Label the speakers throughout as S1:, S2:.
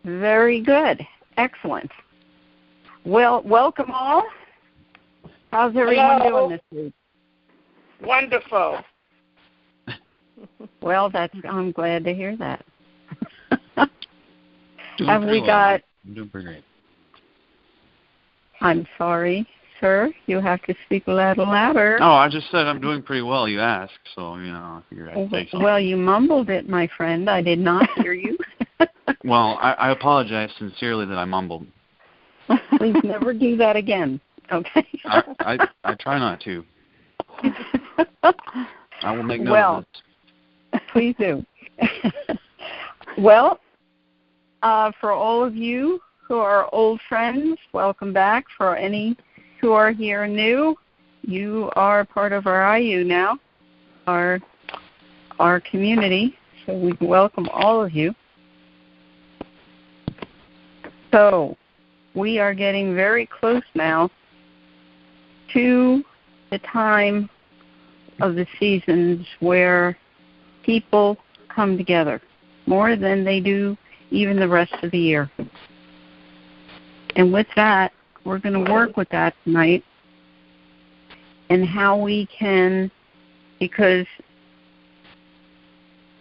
S1: Very good. Excellent. Well, welcome all. How's everyone doing this week?
S2: Wonderful.
S1: Well, I'm glad to hear that.
S3: I'm doing pretty great.
S1: I'm sorry, sir. You have to speak a little louder.
S3: Oh, I just said I'm doing pretty well. You asked, so I figured I'd say something.
S1: Well, you mumbled it, my friend. I did not hear you.
S3: Well, I apologize sincerely that I mumbled.
S1: Please never do that again. Okay.
S3: I try not to. I will make note of it.
S1: Please do. Well, for all of you who are old friends, welcome back. For any who are here new, you are part of our IU now, our community. So we welcome all of you. So we are getting very close now to the time of the seasons where people come together more than they do even the rest of the year. And with that, we're going to work with that tonight and how we can, because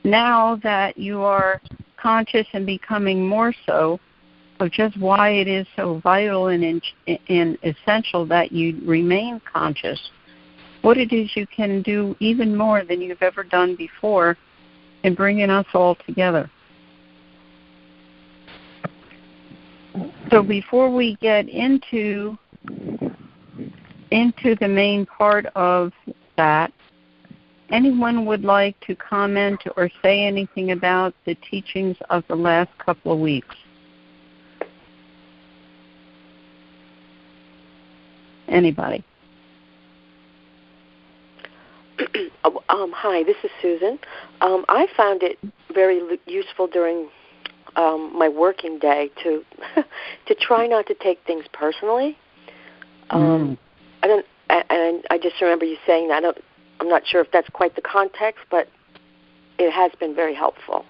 S1: now that you are conscious and becoming more so of just why it is so vital and essential that you remain conscious, what it is you can do even more than you've ever done before in bringing us all together. So before we get into the main part of that, anyone would like to comment or say anything about the teachings of the last couple of weeks? Anybody?
S4: Hi, this is Susan. I found it very useful during my working day to try not to take things personally. I just remember you saying that. I'm not sure if that's quite the context, but it has been very helpful.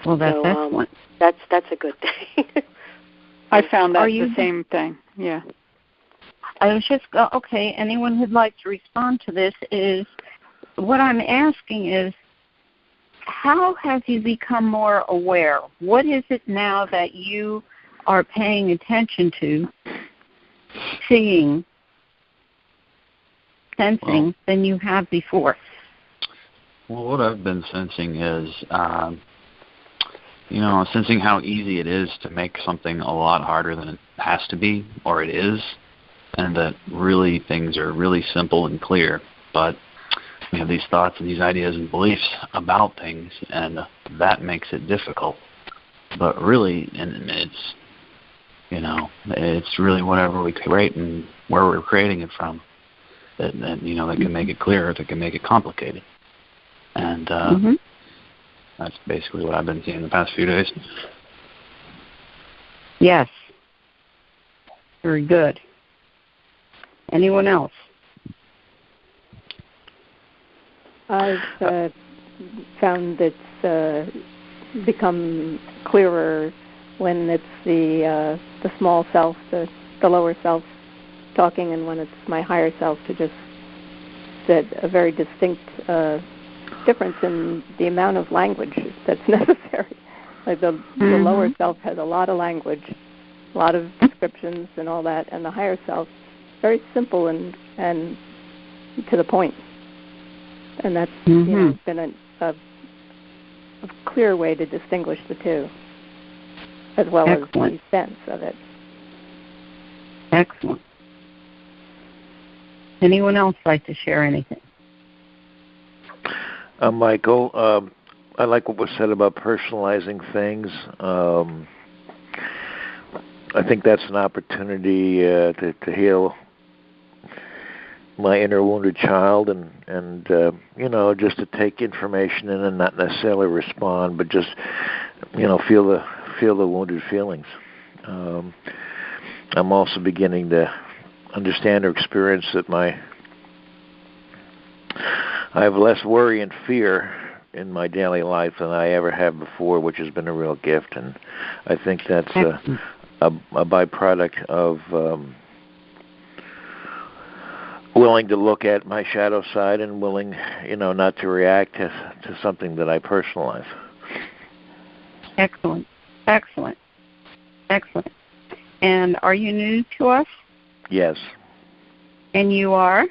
S1: Well, that's excellent.
S4: That's a good thing.
S5: I found that the same thing. Yeah.
S1: I was just okay. Anyone who'd like to respond to this is what I'm asking is, how have you become more aware? What is it now that you are paying attention to, seeing, sensing than you have before?
S3: Well, what I've been sensing is, sensing how easy it is to make something a lot harder than it has to be, or it is, and that really things are really simple and clear, but we have these thoughts and these ideas and beliefs about things, and that makes it difficult. But really, it's really whatever we create and where we're creating it from that can make it clear, that can make it complicated. And that's basically what I've been seeing the past few days.
S1: Yes. Very good. Anyone else?
S5: I've found it's become clearer when it's the small self, the lower self talking, and when it's my higher self, to just that a very distinct difference in the amount of language that's necessary. Like the lower self has a lot of language, a lot of descriptions and all that, and the higher self very simple and to the point. And that's been a clear way to distinguish the two, as well as the sense of it.
S1: Excellent. Anyone else like to share anything?
S6: Michael, I like what was said about personalizing things. I think that's an opportunity to heal my inner wounded child, and just to take information in and not necessarily respond, but just feel the wounded feelings. I'm also beginning to understand or experience that I have less worry and fear in my daily life than I ever have before, which has been a real gift. And I think that's a byproduct of willing to look at my shadow side and willing, not to react to something that I personalize.
S1: Excellent. And are you new to us?
S6: Yes.
S1: And you are?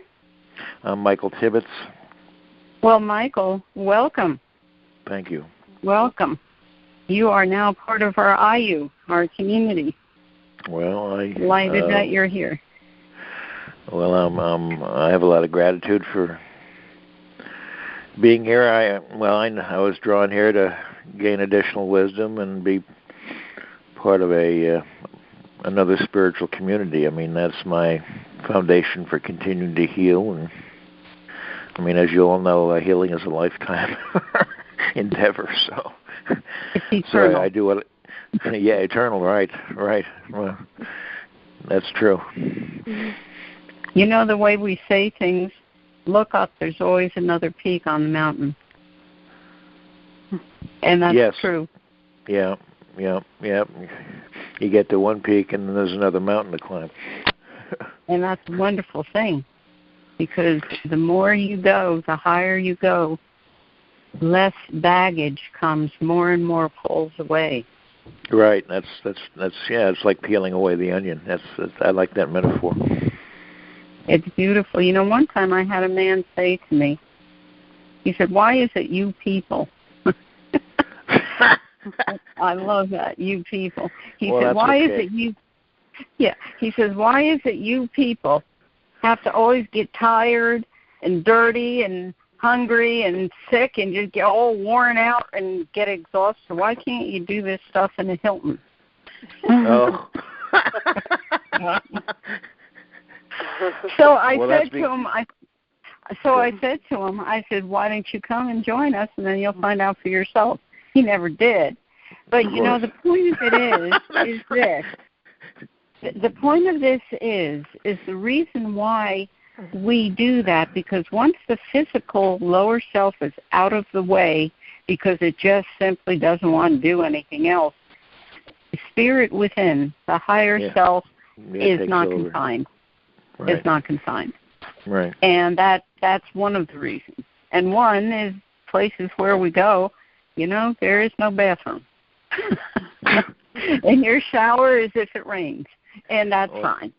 S6: I'm Michael Tibbetts.
S1: Well, Michael, welcome.
S6: Thank you.
S1: Welcome. You are now part of our IU, our community.
S6: Well,
S1: Delighted that you're here.
S6: Well, I have a lot of gratitude for being here. I was drawn here to gain additional wisdom and be part of another spiritual community. I mean, that's my foundation for continuing to heal. And I mean, as you all know, healing is a lifetime endeavor. So,
S1: it's eternal.
S6: So I do what. Yeah, eternal. Right. Well, that's true.
S1: You know the way we say things. Look up. There's always another peak on the mountain. And that's true.
S6: Yeah. You get to one peak and then there's another mountain to climb.
S1: And that's a wonderful thing, because the more you go, the higher you go, less baggage comes, more and more pulls away.
S6: Right. That's it's like peeling away the onion. I like that metaphor.
S1: It's beautiful. You know, one time I had a man say to me, he said, "Why is it you people?" I love that, you people. He said, "Why is it you?" Yeah. He says, "Why is it you people have to always get tired and dirty and hungry and sick and just get all worn out and get exhausted? Why can't you do this stuff in a Hilton?"
S6: Oh.
S1: So I said to him, I said, "Why don't you come and join us, and then you'll find out for yourself." He never did. But, you know, the point of it is this. The point of this is the reason why we do that, because once the physical lower self is out of the way, because it just simply doesn't want to do anything else, the spirit within, the higher self, is not confined.
S6: Right.
S1: Is not confined.
S6: Right.
S1: And that's one of the reasons. And one is places where we go, you know, there is no bathroom. And your shower is if it rains. And that's fine.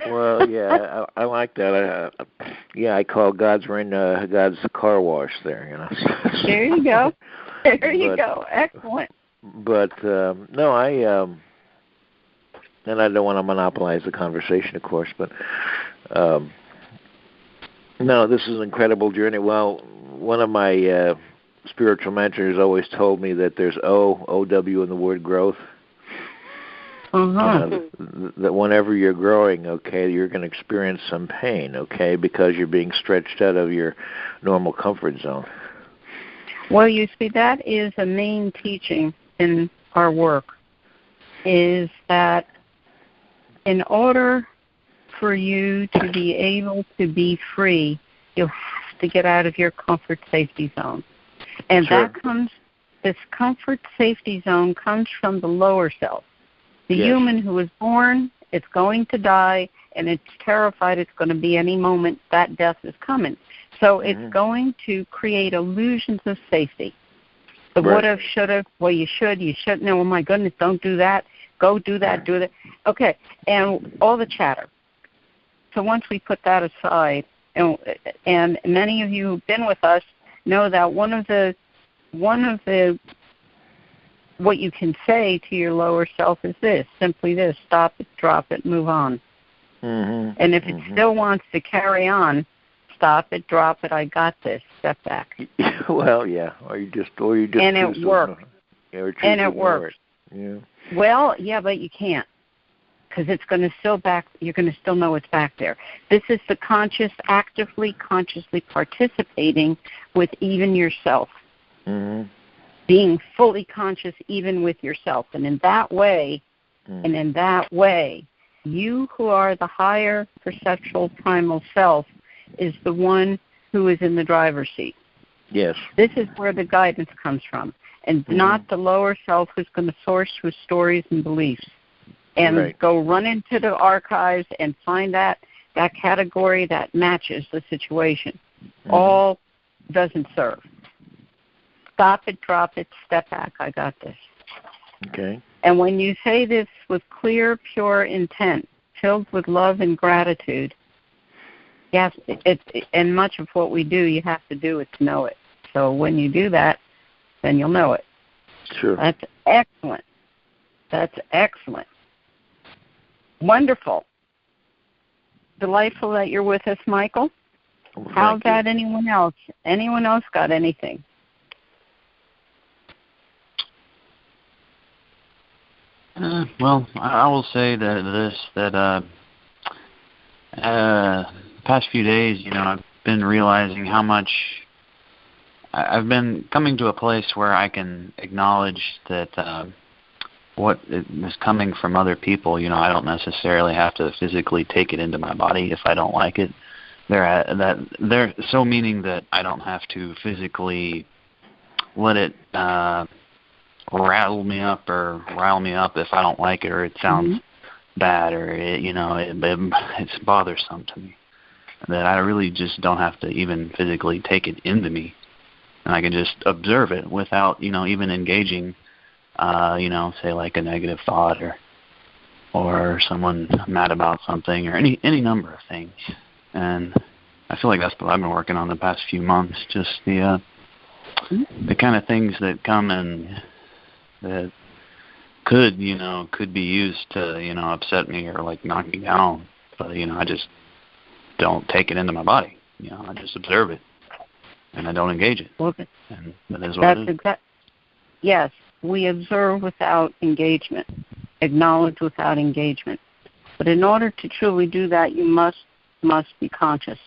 S6: Well, yeah, I like that. I call God's rain God's car wash there, you know.
S1: There you go. There you go. Excellent.
S6: But no, and I don't want to monopolize the conversation, of course, but no, this is an incredible journey. Well, one of my spiritual mentors always told me that there's O-W in the word growth. That whenever you're growing, okay, you're going to experience some pain, okay, because you're being stretched out of your normal comfort zone.
S1: Well, you see, that is a main teaching in our work, is that in order for you to be able to be free, you have to get out of your comfort safety zone. And this comfort safety zone comes from the lower self. The human who is born, it's going to die, and it's terrified it's going to be any moment that death is coming. So it's going to create illusions of safety. The would have, should have, well, you shouldn't. Oh, my goodness, don't do that. Go do that, do that. Okay, and all the chatter. So once we put that aside, and many of you who've been with us know that one of the what you can say to your lower self is this, simply this: stop it, drop it, move on. And if it still wants to carry on, stop it, drop it, I got this, step back.
S6: Well, yeah, or you just
S1: and it works. And it works.
S6: Yeah.
S1: Well, yeah, but you can't, because it's going to still you're going to still know it's back there. This is the consciously participating with even yourself. Being fully conscious even with yourself. And in that way, you who are the higher perceptual primal self is the one who is in the driver's seat.
S6: Yes.
S1: This is where the guidance comes from, and not the lower self who's going to source through stories and beliefs and go run into the archives and find that category that matches the situation. All doesn't serve. Stop it, drop it, step back. I got this.
S6: Okay.
S1: And when you say this with clear, pure intent, filled with love and gratitude, yes, and much of what we do, you have to do it to know it. So when you do that, then you'll know it.
S6: Sure.
S1: That's excellent. That's excellent. Wonderful. Delightful that you're with us, Michael.
S6: Well,
S1: how about anyone else? Anyone else got anything?
S3: Well, I will say that past few days, I've been realizing how much I've been coming to a place where I can acknowledge that what is coming from other people, I don't necessarily have to physically take it into my body if I don't like it. They're so meaning that I don't have to physically let it rattle me up or rile me up if I don't like it or it sounds bad or it's bothersome to me. That I really just don't have to even physically take it into me, and I can just observe it without even engaging, say like a negative thought or someone mad about something or any number of things. And I feel like that's what I've been working on the past few months. Just the kind of things that come and that could be used to upset me or like knock me down, but I just don't take it into my body. I just observe it and I don't engage it.
S1: Okay.
S3: And that is what it is.
S1: Yes, we observe without engagement, acknowledge without engagement. But in order to truly do that, you must be conscious.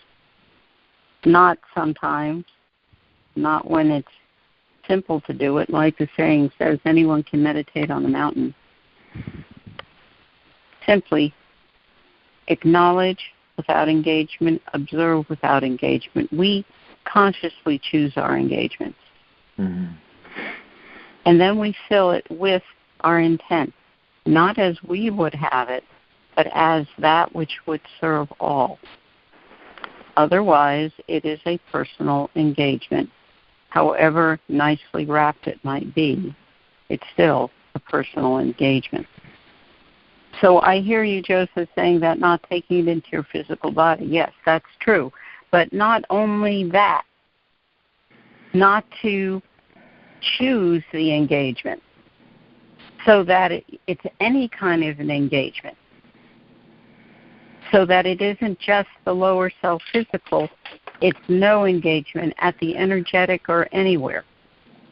S1: Not sometimes, not when it's simple to do it. Like the saying says, anyone can meditate on the mountain. Simply acknowledge without engagement, observe without engagement. We consciously choose our engagements. And then we fill it with our intent, not as we would have it, but as that which would serve all. Otherwise, it is a personal engagement. However nicely wrapped it might be, it's still a personal engagement. So I hear you, Joseph, saying that not taking it into your physical body. Yes, that's true. But not only that, not to choose the engagement so that it's any kind of an engagement, so that it isn't just the lower self physical, it's no engagement at the energetic or anywhere.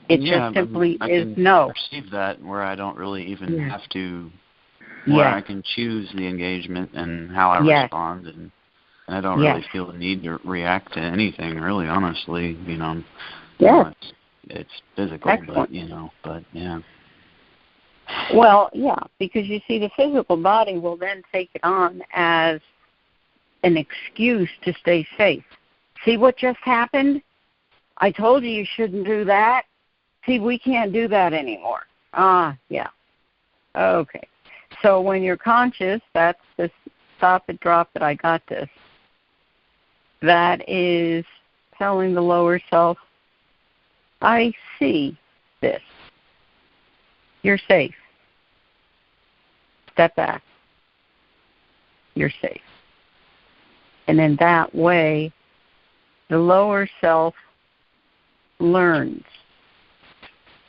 S1: It just simply is no.
S3: I can perceive that where I don't really even have to, where I can choose the engagement and how I respond, and I don't really feel the need to react to anything, really, honestly. It's physical, but yeah.
S1: Well, yeah, because you see, the physical body will then take it on as an excuse to stay safe. See what just happened? I told you shouldn't do that. See, we can't do that anymore. Yeah. Okay. So when you're conscious, that's the stop it, drop it, I got this. That is telling the lower self, I see this. You're safe. Step back. You're safe. And in that way, the lower self learns.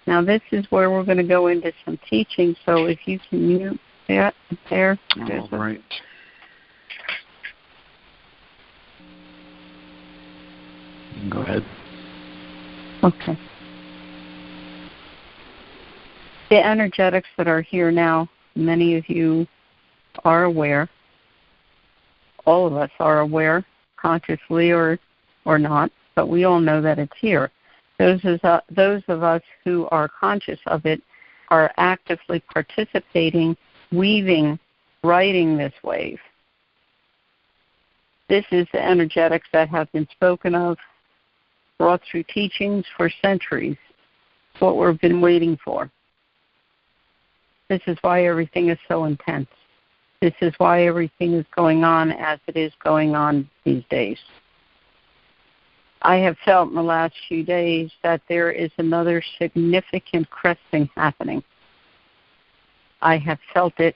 S1: Now, this is where we're going to go into some teaching, so if you can mute that there.
S3: All right. Go ahead.
S1: Okay. The energetics that are here now, many of you are aware. All of us are aware, consciously or not, but we all know that it's here. Those of us who are conscious of it are actively participating, weaving, riding this wave. This is the energetics that have been spoken of brought through teachings for centuries. It's what we've been waiting for. This is why everything is so intense. This is why everything is going on as it is going on these days. I have felt in the last few days that there is another significant cresting happening. I have felt it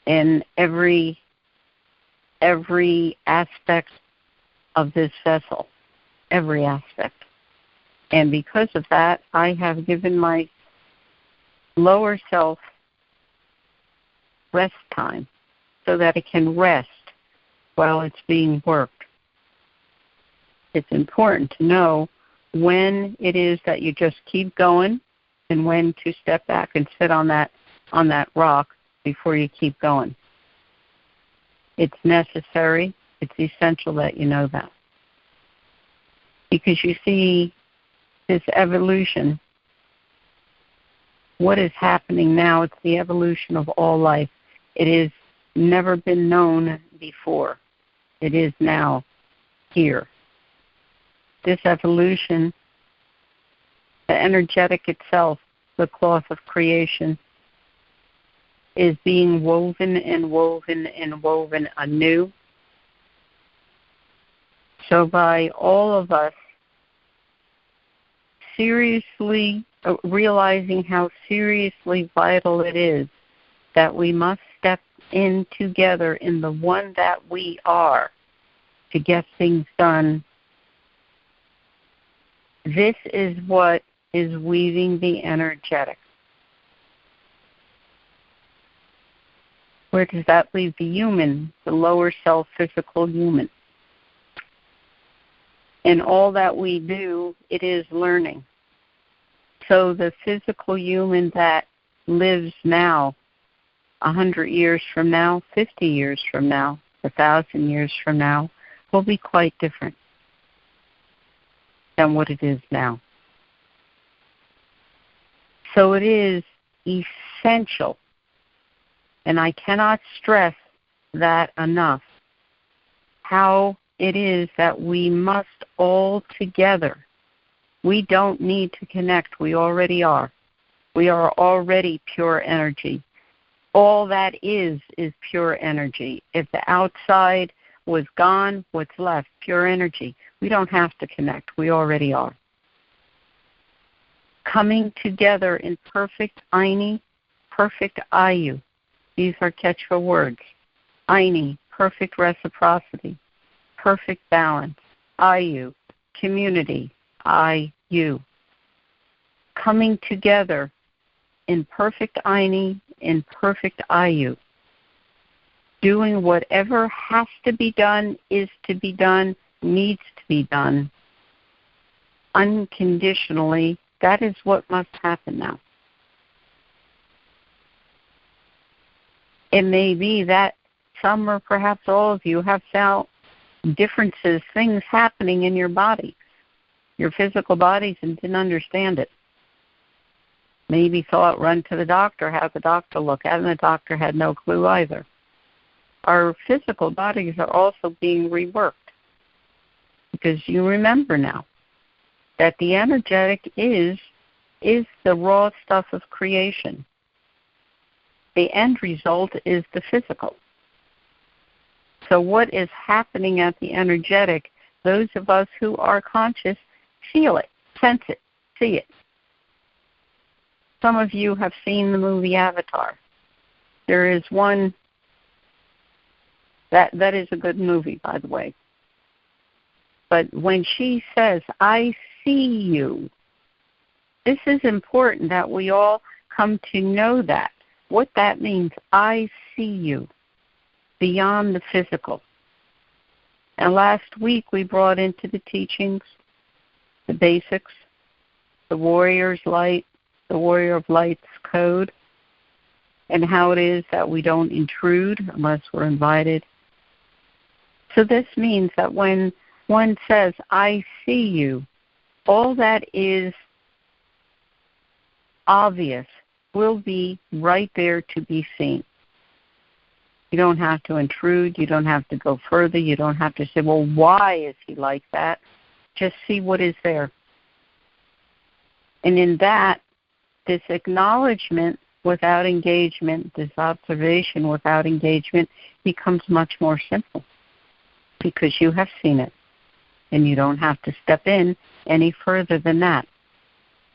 S1: in every aspect of this vessel, every aspect. And because of that, I have given my lower self rest time so that it can rest while it's being worked. It's important to know when it is that you just keep going and when to step back and sit on that rock before you keep going. It's necessary. It's essential that you know that. Because you see this evolution, what is happening now, it's the evolution of all life. It has never been known before. It is now here. This evolution, the energetic itself, the cloth of creation, is being woven and woven and woven anew. So by all of us seriously realizing how seriously vital it is that we must step in together in the one that we are to get things done, this is what is weaving the energetic. Where does that leave the human, the lower self, physical human? In all that we do, it is learning. So the physical human that lives now, 100 years from now, 50 years from now, 1,000 years from now, will be quite different than what it is now. So it is essential, and I cannot stress that enough, how it is that we must all together. We don't need to connect. We already are. We are already pure energy. All that is pure energy. If the outside was gone, what's left? Pure energy. We don't have to connect. We already are. Coming together in perfect Aini, perfect Ayu. These are Quechua words. Aini, perfect reciprocity, perfect balance. Ayu, community. Ayu. Coming together in perfect Aini, in perfect Ayu. Doing whatever has to be done, is to be done, needs to be done. Unconditionally, that is what must happen now. It may be that some or perhaps all of you have felt differences, things happening in your body, your physical bodies, and didn't understand it. Maybe thought, run to the doctor, have the doctor look at it, and the doctor had no clue either. Our physical bodies are also being reworked because you remember now that the energetic is the raw stuff of creation. The end result is the physical. So what is happening at the energetic, those of us who are conscious feel it, sense it, see it. Some of you have seen the movie Avatar. There is one, that is a good movie, by the way. But when she says, I see you, this is important that we all come to know that. What that means, I see you, beyond the physical. And last week we brought into the teachings the basics, the warrior's light, the warrior of light's code, and how it is that we don't intrude unless we're invited. So this means that when one says, I see you, all that is obvious will be right there to be seen. You don't have to intrude. You don't have to go further. You don't have to say, well, why is he like that? Just see what is there. And in that, this acknowledgement without engagement, this observation without engagement becomes much more simple because you have seen it. And you don't have to step in any further than that.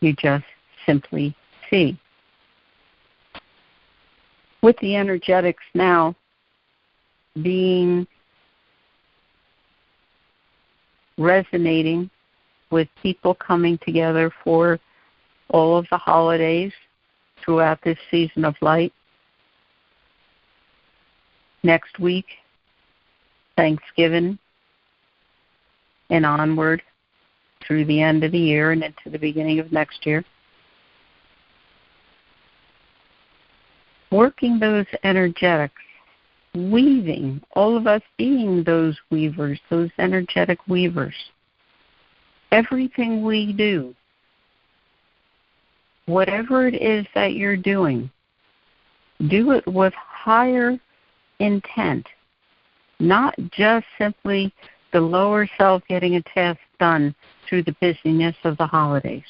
S1: You just simply see. With the energetics now being resonating with people coming together for all of the holidays throughout this season of light. Next week, Thanksgiving, and onward through the end of the year and into the beginning of next year. Working those energetics, weaving, all of us being those weavers, those energetic weavers. Everything we do, whatever it is that you're doing, do it with higher intent, not just simply the lower self getting a task done through the busyness of the holidays.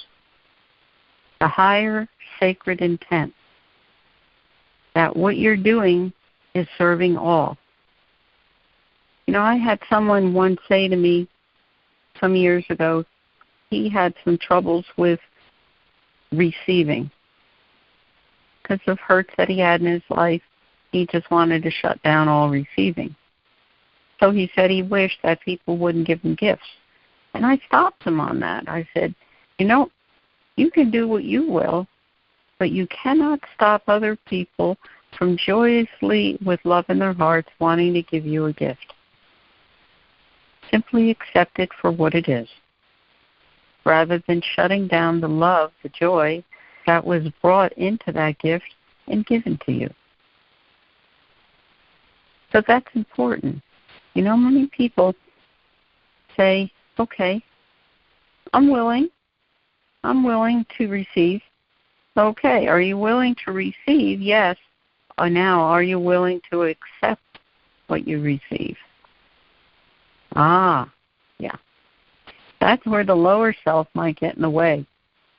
S1: The higher sacred intent that what you're doing is serving all. You know, I had someone once say to me some years ago, he had some troubles with receiving because of hurts that he had in his life. He just wanted to shut down all receiving. So he said he wished that people wouldn't give him gifts. And I stopped him on that. I said, you know, you can do what you will, but you cannot stop other people from joyously, with love in their hearts, wanting to give you a gift. Simply accept it for what it is, rather than shutting down the love, the joy that was brought into that gift and given to you. So that's important. You know, many people say, okay, I'm willing to receive. Okay, are you willing to receive? Yes. Or now, are you willing to accept what you receive? Yeah. That's where the lower self might get in the way,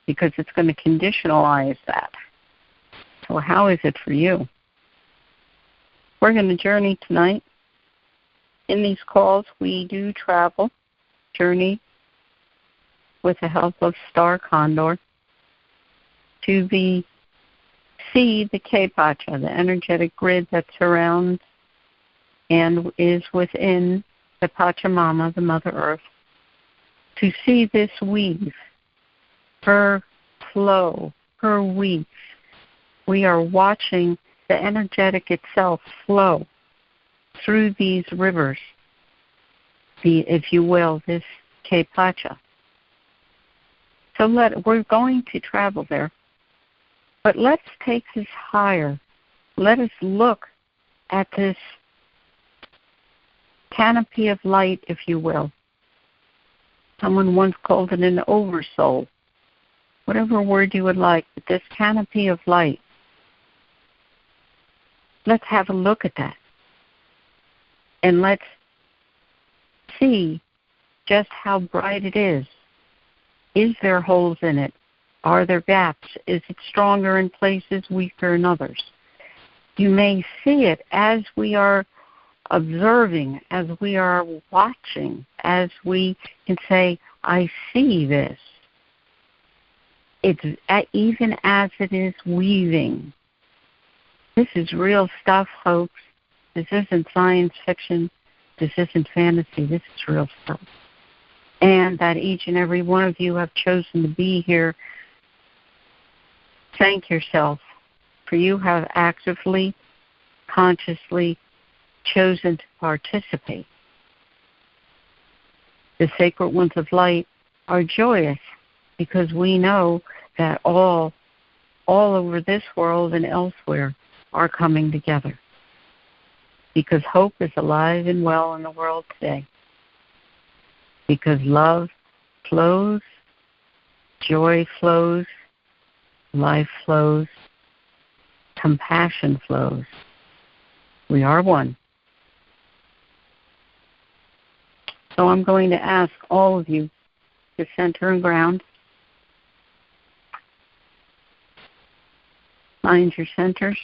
S1: because it's going to conditionalize that. So how is it for you? We're going to journey tonight. In these calls, we do travel, journey with the help of Star Condor to see the K-Pacha, the energetic grid that surrounds and is within the Pachamama, the Mother Earth, to see this weave, her flow, her weave. We are watching the energetic itself flow through these rivers, if you will, this K-Pacha. So we're going to travel there, but let's take this higher. Let us look at this canopy of light, if you will. Someone once called it an oversoul. Whatever word you would like, but this canopy of light. Let's have a look at that. And let's see just how bright it is. Is there holes in it? Are there gaps? Is it stronger in places, weaker in others? You may see it as we are observing, as we are watching, as we can say, I see this. It's even as it is weaving. This is real stuff, folks. This isn't science fiction. This isn't fantasy. This is real stuff. And that each and every one of you have chosen to be here. Thank yourself, for you have actively, consciously chosen to participate. The sacred ones of light are joyous because we know that all over this world and elsewhere are coming together. Because hope is alive and well in the world today. Because love flows, joy flows, life flows, compassion flows. We are one. So I'm going to ask all of you to center and ground. Find your centers.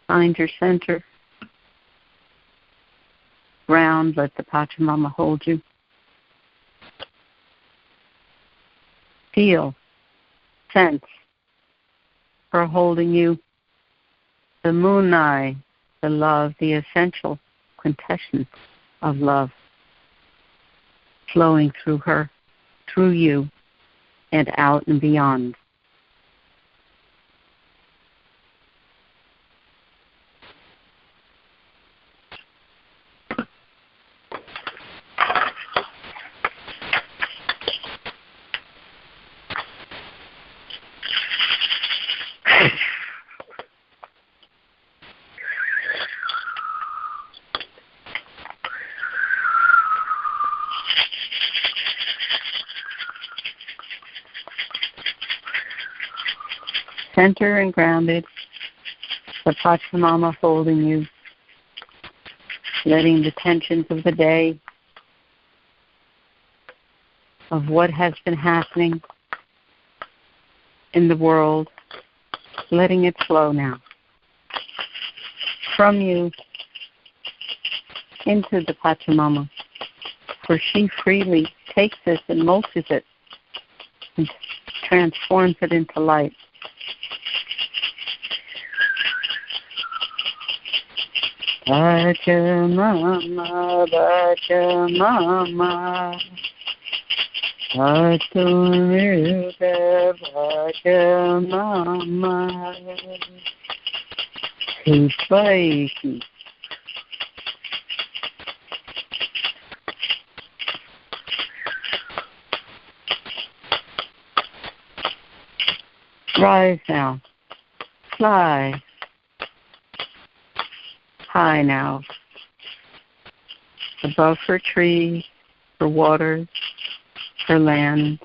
S1: Find your center. Ground, let the Pachamama hold you. Feel, sense her holding you. The Munai, the love, the essential quintessence of love, flowing through her, through you, and out and beyond. Center and grounded, the Pachamama holding you, letting the tensions of the day, of what has been happening in the world, letting it flow now. From you into the Pachamama, for she freely takes this and mulches it and transforms it into light. Pachamama, Pachamama, Atumruta Pachamama, Supaiki. Rise now, fly. High now, above her trees, her waters, her land,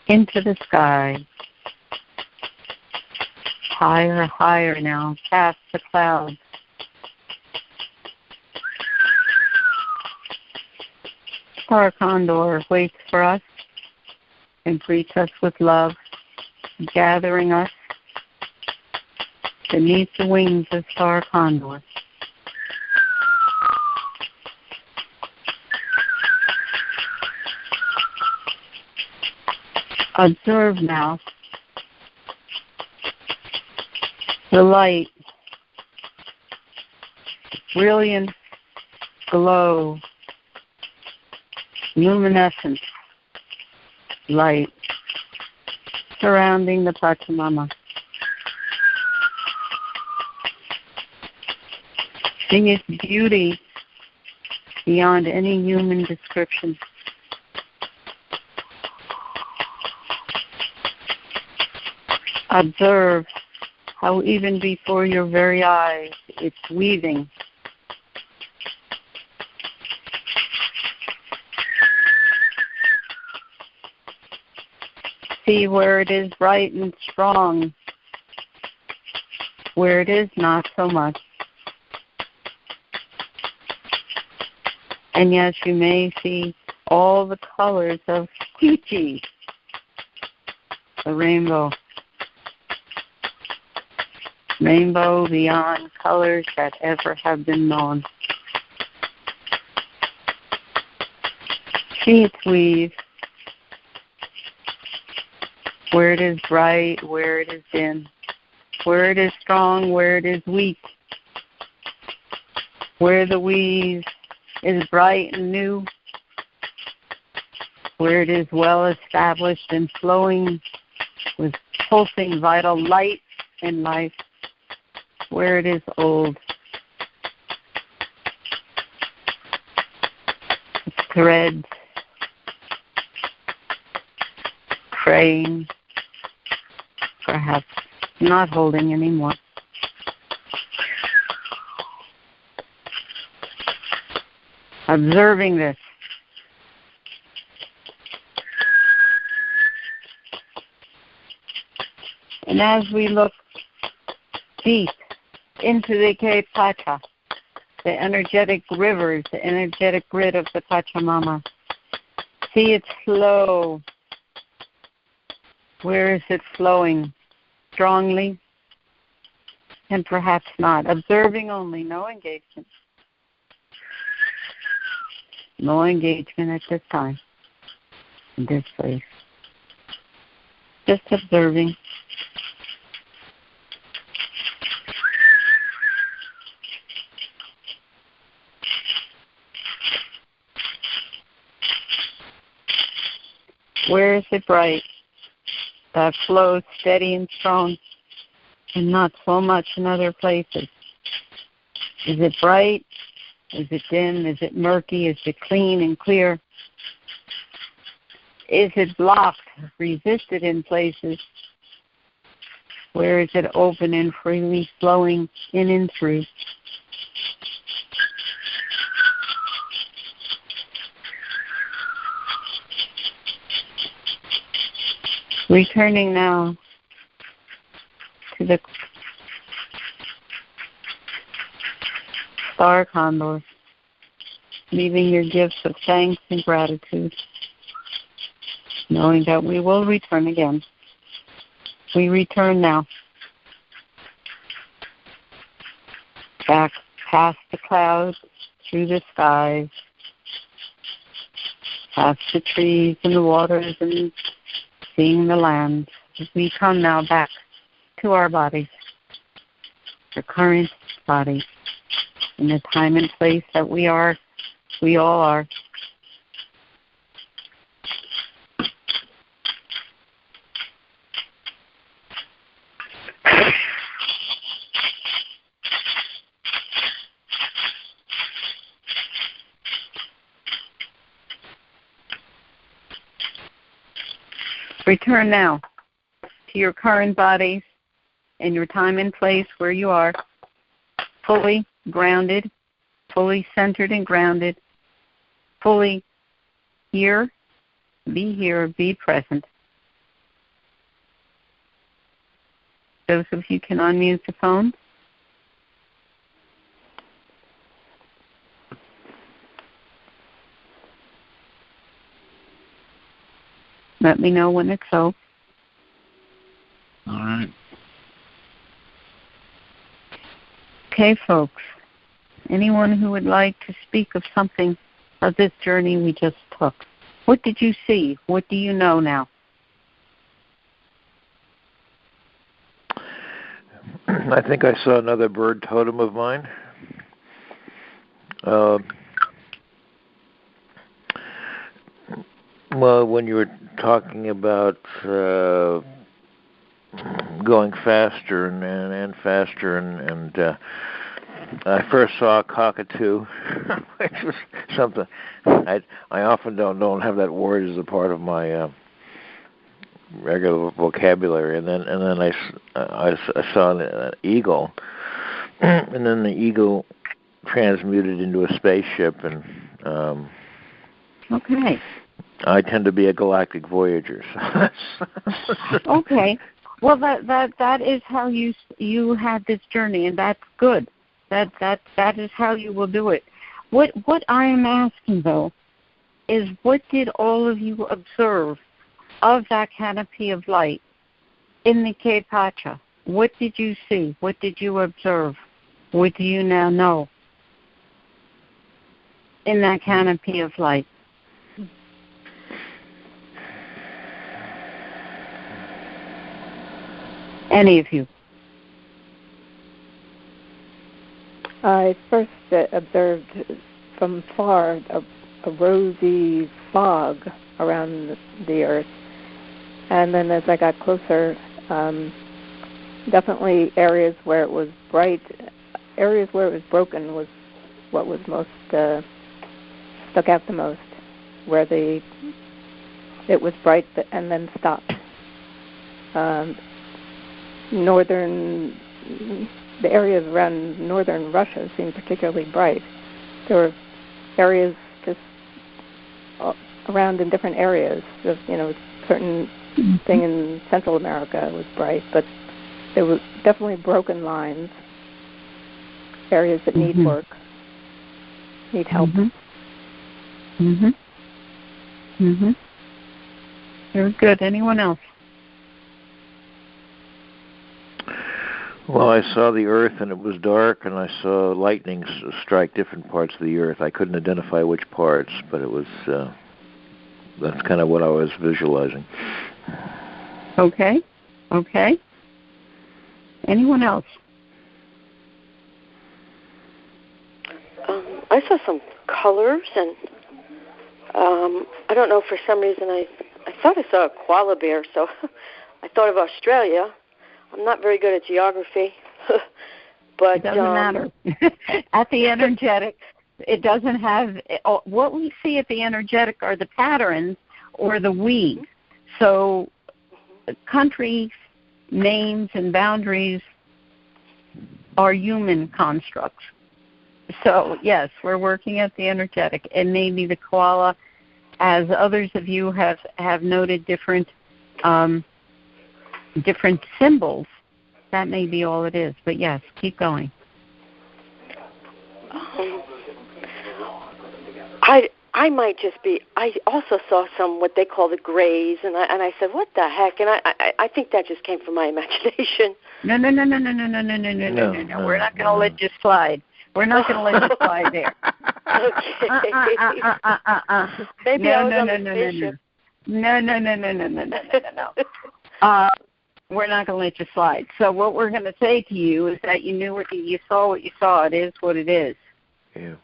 S1: into the sky, higher, higher now, past the clouds. Star Condor waits for us and greets us with love, gathering us beneath the wings of Star Condor. Observe now the light, brilliant glow, luminescent light surrounding the Pachamama. See its beauty beyond any human description. Observe how even before your very eyes it's weaving. See where it is bright and strong, where it is not so much. And yes, you may see all the colors of Quichi, the rainbow. Rainbow beyond colors that ever have been known. See its weave, where it is bright, where it is dim, where it is strong, where it is weak, where the weave is bright and new, where it is well established and flowing with pulsing vital light and life, where it is old, its threads fraying, perhaps not holding anymore. Observing this. And as we look deep into the Ke Pacha, the energetic rivers, the energetic grid of the Pachamama. See it flow. Where is it flowing? Strongly? And perhaps not. Observing only, no engagement. No engagement at this time, in this place. Just observing. Where is it bright? That flows steady and strong, and not so much in other places. Is it bright? Is it dim? Is it murky? Is it clean and clear? Is it blocked, resisted in places? Where is it open and freely flowing in and through? Returning now to the star condor, leaving your gifts of thanks and gratitude, knowing that we will return again. We return now, back past the clouds, through the skies, past the trees and the waters and seeing the land. We come now back to our bodies, the current body, in the time and place that we all are. Return now to your current bodies and your time and place where you are, fully grounded, fully centered and grounded, fully here, be present. Joseph, you can unmute the phone. Let me know when it's so.
S3: All right.
S1: Okay, folks. Anyone who would like to speak of something of this journey we just took? What did you see? What do you know now?
S6: I think I saw another bird totem of mine. Well, when you were talking about going faster and faster, and I first saw a cockatoo, which was something I often don't have that word as a part of my regular vocabulary, and then I saw an eagle, and then the eagle transmuted into a spaceship, and
S1: okay.
S6: I tend to be a galactic voyager.
S1: Okay. Well, that is how you had this journey, and that's good. That is how you will do it. What I am asking though is, what did all of you observe of that canopy of light in the Ke Pacha? What did you see? What did you observe? What do you now know in that canopy of light? Any of you?
S5: I first observed from far a rosy fog around the earth, and then as I got closer, definitely areas where it was bright, areas where it was broken was what was most stuck out the most, where it was bright and then stopped. The areas around northern Russia seemed particularly bright. There were areas just around in different areas. Certain thing in Central America was bright, but there was definitely broken lines, areas that need work. need help.
S1: Very good. Anyone else?
S6: Well, I saw the Earth and it was dark, and I saw lightning strike different parts of the Earth. I couldn't identify which parts, but it was that's kind of what I was visualizing.
S1: Okay. Anyone else?
S4: I saw some colors, and I don't know, for some reason I thought I saw a koala bear, so I thought of Australia. I'm not very good at geography, but
S1: it doesn't matter. At the energetic, it doesn't have what we see at the energetic are the patterns or the we. So, countries, names, and boundaries are human constructs. So yes, we're working at the energetic, and maybe the koala, as others of you have noted, different symbols. That may be all it is. But yes, keep going.
S4: I might just be. I also saw some what they call the grays, and I said, what the heck? And I think that just came from my imagination.
S1: No. We're not going to let you slide. We're not going to let you slide there.
S4: Okay. Maybe I was on the spaceship.
S1: No. We're not going to let you slide. So what we're going to say to you is that you knew what you saw. It is what it is.
S6: Yeah.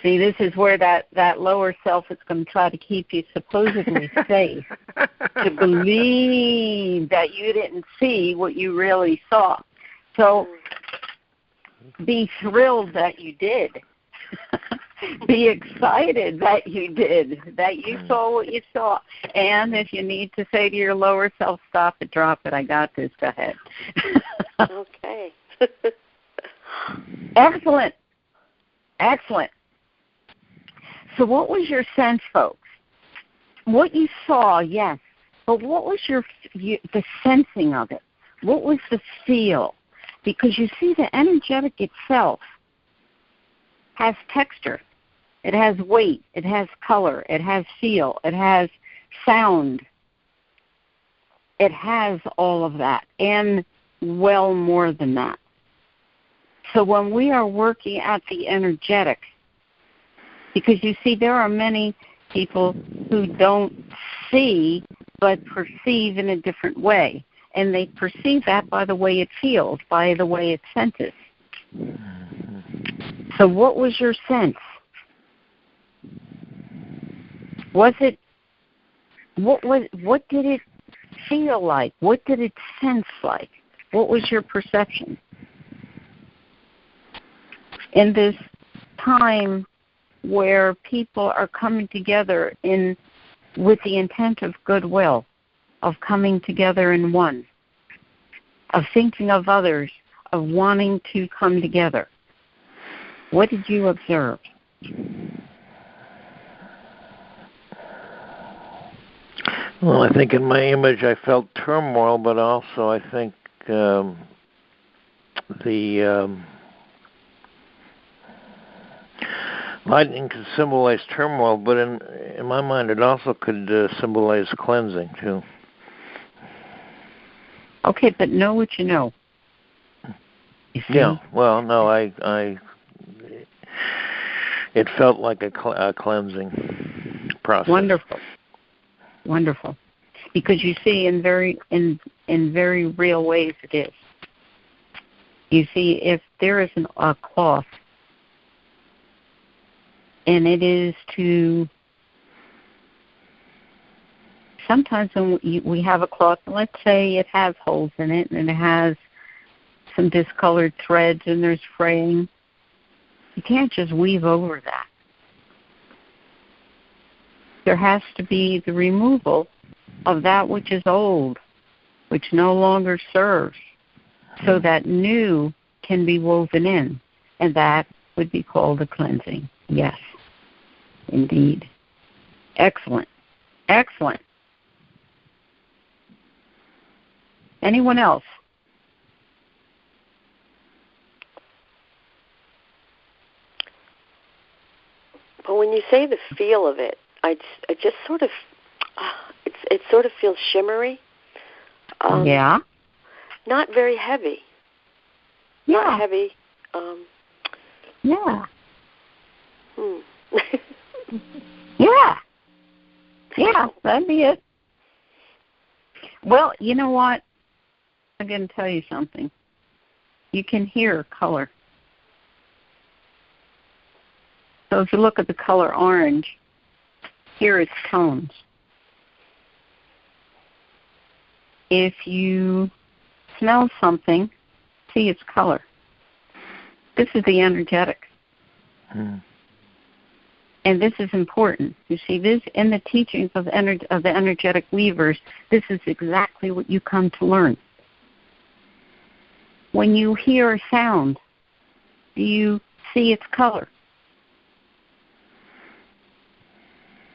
S1: See, this is where that lower self is going to try to keep you supposedly safe, to believe that you didn't see what you really saw. So be thrilled that you did. Be excited that you did, that you saw what you saw. And if you need to say to your lower self, stop it, drop it, I got this, go ahead.
S4: Okay.
S1: Excellent. So what was your sense, folks? What you saw, yes, but what was the sensing of it? What was the feel? Because you see, the energetic itself has texture. It has weight. It has color. It has feel. It has sound. It has all of that, and well more than that. So when we are working at the energetic, because you see, there are many people who don't see but perceive in a different way. And they perceive that by the way it feels, by the way it senses. So what was your sense? What did it feel like? What did it sense like? What was your perception? In this time where people are coming together with the intent of goodwill, of coming together in one, of thinking of others, of wanting to come together. What did you observe?
S6: Well, I think in my image I felt turmoil, but also I think the lightning could symbolize turmoil, but in my mind it also could symbolize cleansing too.
S1: Okay, but know what you know. You see?
S6: Yeah. Well, no, it felt like a cleansing process.
S1: Wonderful. Because you see, in very real ways, it is. You see, if there is a cloth, and it is to. Sometimes when we have a cloth, let's say it has holes in it and it has some discolored threads and there's fraying, you can't just weave over that. There has to be the removal of that which is old, which no longer serves, so that new can be woven in, and that would be called a cleansing. Yes, indeed. Excellent. Anyone else?
S4: you say the feel of it, I just sort of, it sort of feels shimmery.
S1: Yeah.
S4: Not very heavy.
S1: Yeah.
S4: Not heavy.
S1: Yeah. Yeah. Yeah, that'd be it. Well, you know what? I'm going to tell you something. You can hear color. So if you look at the color orange, hear its tones. If you smell something, see its color. This is the energetic. And this is important. You see, this in the teachings of the energetic weavers, this is exactly what you come to learn. When you hear a sound, do you see its color?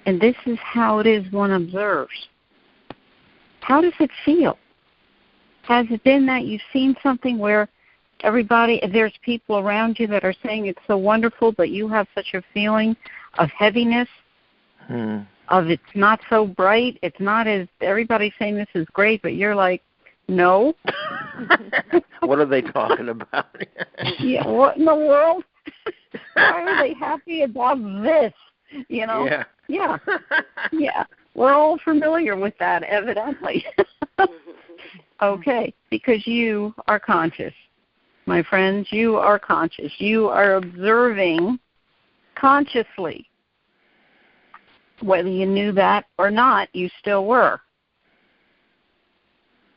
S1: And this is how it is one observes. How does it feel? Has it been that you've seen something where there's people around you that are saying it's so wonderful, but you have such a feeling of heaviness, of it's not so bright, it's not as, everybody's saying this is great, but you're like, no.
S6: What are they talking about?
S1: Yeah, what in the world? Why are they happy about this? You know?
S6: Yeah.
S1: Yeah. Yeah. We're all familiar with that, evidently. Okay, because you are conscious. My friends, you are conscious. You are observing consciously. Whether you knew that or not, you still were.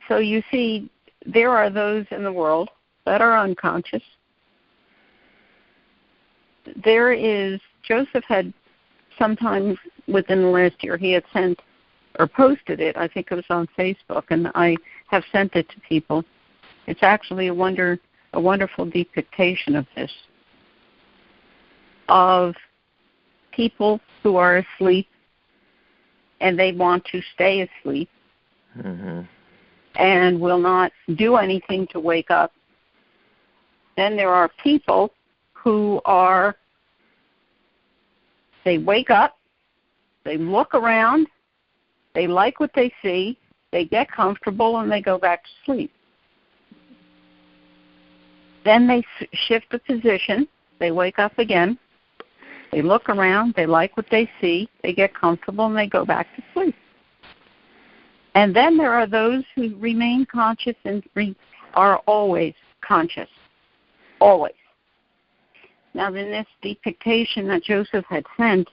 S1: So you see, there are those in the world that are unconscious. There is, Joseph had sometime within the last year, he had sent or posted it, I think it was on Facebook, and I have sent it to people. It's actually a wonderful depiction of this, of people who are asleep and they want to stay asleep and will not do anything to wake up. Then there are people who they wake up, they look around, they like what they see, they get comfortable, and they go back to sleep. Then they shift the position, they wake up again, they look around, they like what they see, they get comfortable, and they go back to sleep. And then there are those who remain conscious and are always conscious, always. Now, in this depiction that Joseph had sent,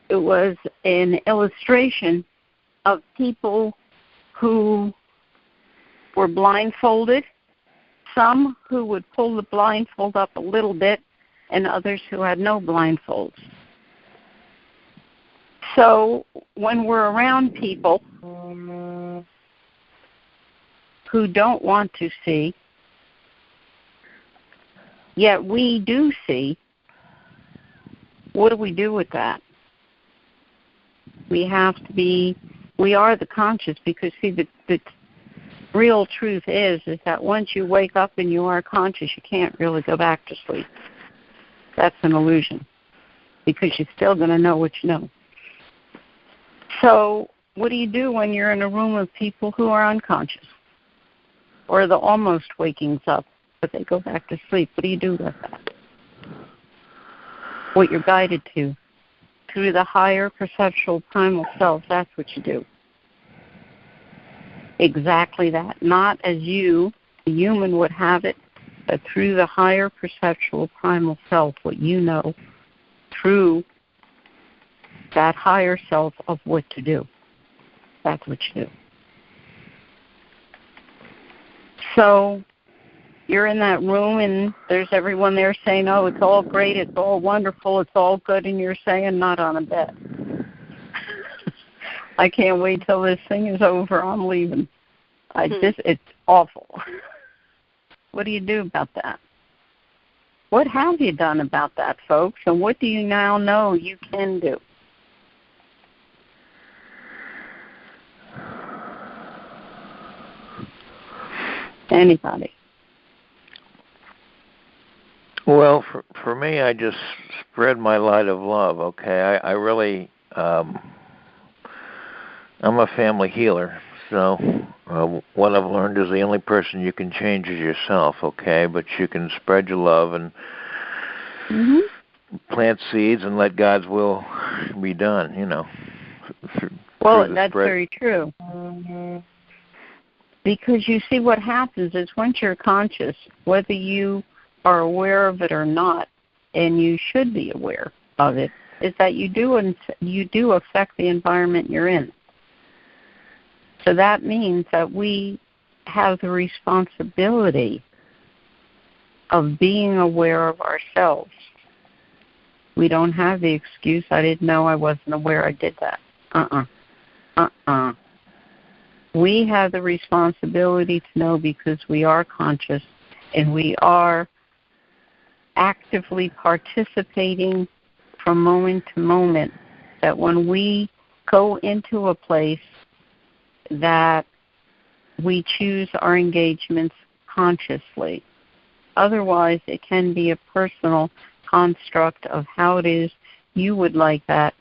S1: it was an illustration of people who were blindfolded, some who would pull the blindfold up a little bit, and others who had no blindfolds. So when we're around people who don't want to see, yet we do see, what do we do with that? We are the conscious, because see, the real truth is that once you wake up and you are conscious, you can't really go back to sleep. That's an illusion, because you're still going to know what you know. So what do you do when you're in a room of people who are unconscious, or the almost wakings up, but they go back to sleep? What do you do with that? What you're guided to, through the higher perceptual primal self, that's what you do. Exactly that. Not as you, the human, would have it, but through the higher perceptual primal self, what you know, through that higher self of what to do. That's what you do. So you're in that room and there's everyone there saying, oh, it's all great, it's all wonderful, it's all good, and you're saying, not on a bed. I can't wait till this thing is over, I'm leaving. It's awful. What do you do about that? What have you done about that, folks? And what do you now know you can do? Anybody?
S6: Well, for me, I just spread my light of love. Okay, I really, I'm a family healer, so what I've learned is the only person you can change is yourself. Okay, but you can spread your love and plant seeds and let God's will be done. You know.
S1: Well, that's very true. Because you see, what happens is once you're conscious, whether you are aware of it or not, and you should be aware of it, is that you do affect the environment you're in. So that means that we have the responsibility of being aware of ourselves. We don't have the excuse, I didn't know, I wasn't aware I did that. We have the responsibility to know because we are conscious and we are actively participating from moment to moment, that when we go into a place that we choose our engagements consciously. Otherwise, it can be a personal construct of how it is you would like that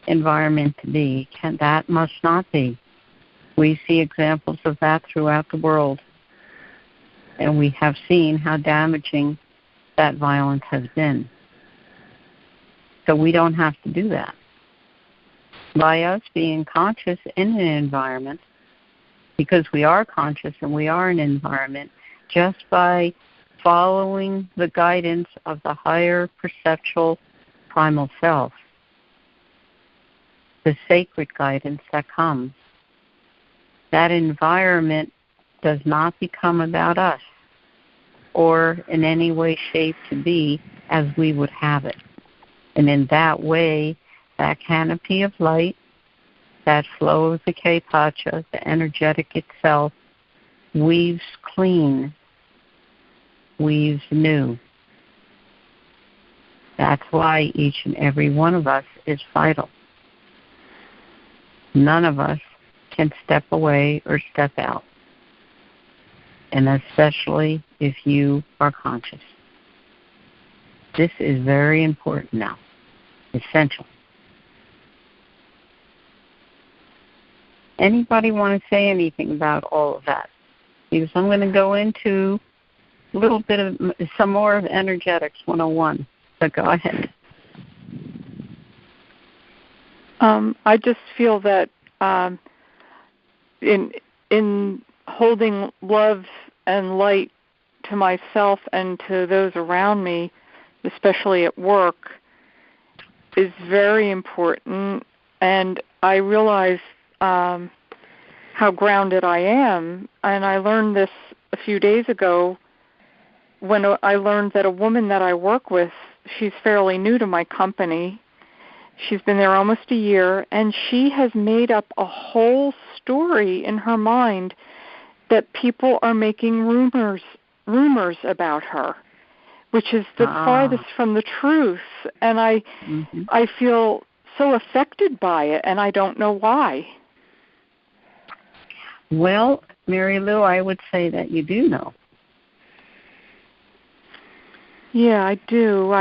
S1: environment to be. That must not be. We see examples of that throughout the world, and we have seen how damaging that violence has been. So we don't have to do that. By us being conscious in an environment, because we are conscious and we are an environment, just by following the guidance of the higher perceptual primal self, the sacred guidance that comes, that environment does not become about us or in any way, shape, to be as we would have it. And in that way, that canopy of light, that flow of the K-Pacha, the energetic itself, weaves clean, weaves new. That's why each and every one of us is vital. None of us can step away or step out, and especially if you are conscious. This is very important now, essential. Anybody want to say anything about all of that? Because I'm going to go into a little bit of some more of Energetics 101. So go ahead.
S7: I just feel that in holding love and light to myself and to those around me, especially at work, is very important. And I realize how grounded I am. And I learned this a few days ago when I learned that a woman that I work with, she's fairly new to my company. She's been there almost a year, and she has made up a whole story in her mind that people are making rumors about her, which is the farthest from the truth. And I feel so affected by it, and I don't know why.
S1: Well, Mary Lou, I would say that you do know.
S7: Yeah, I do.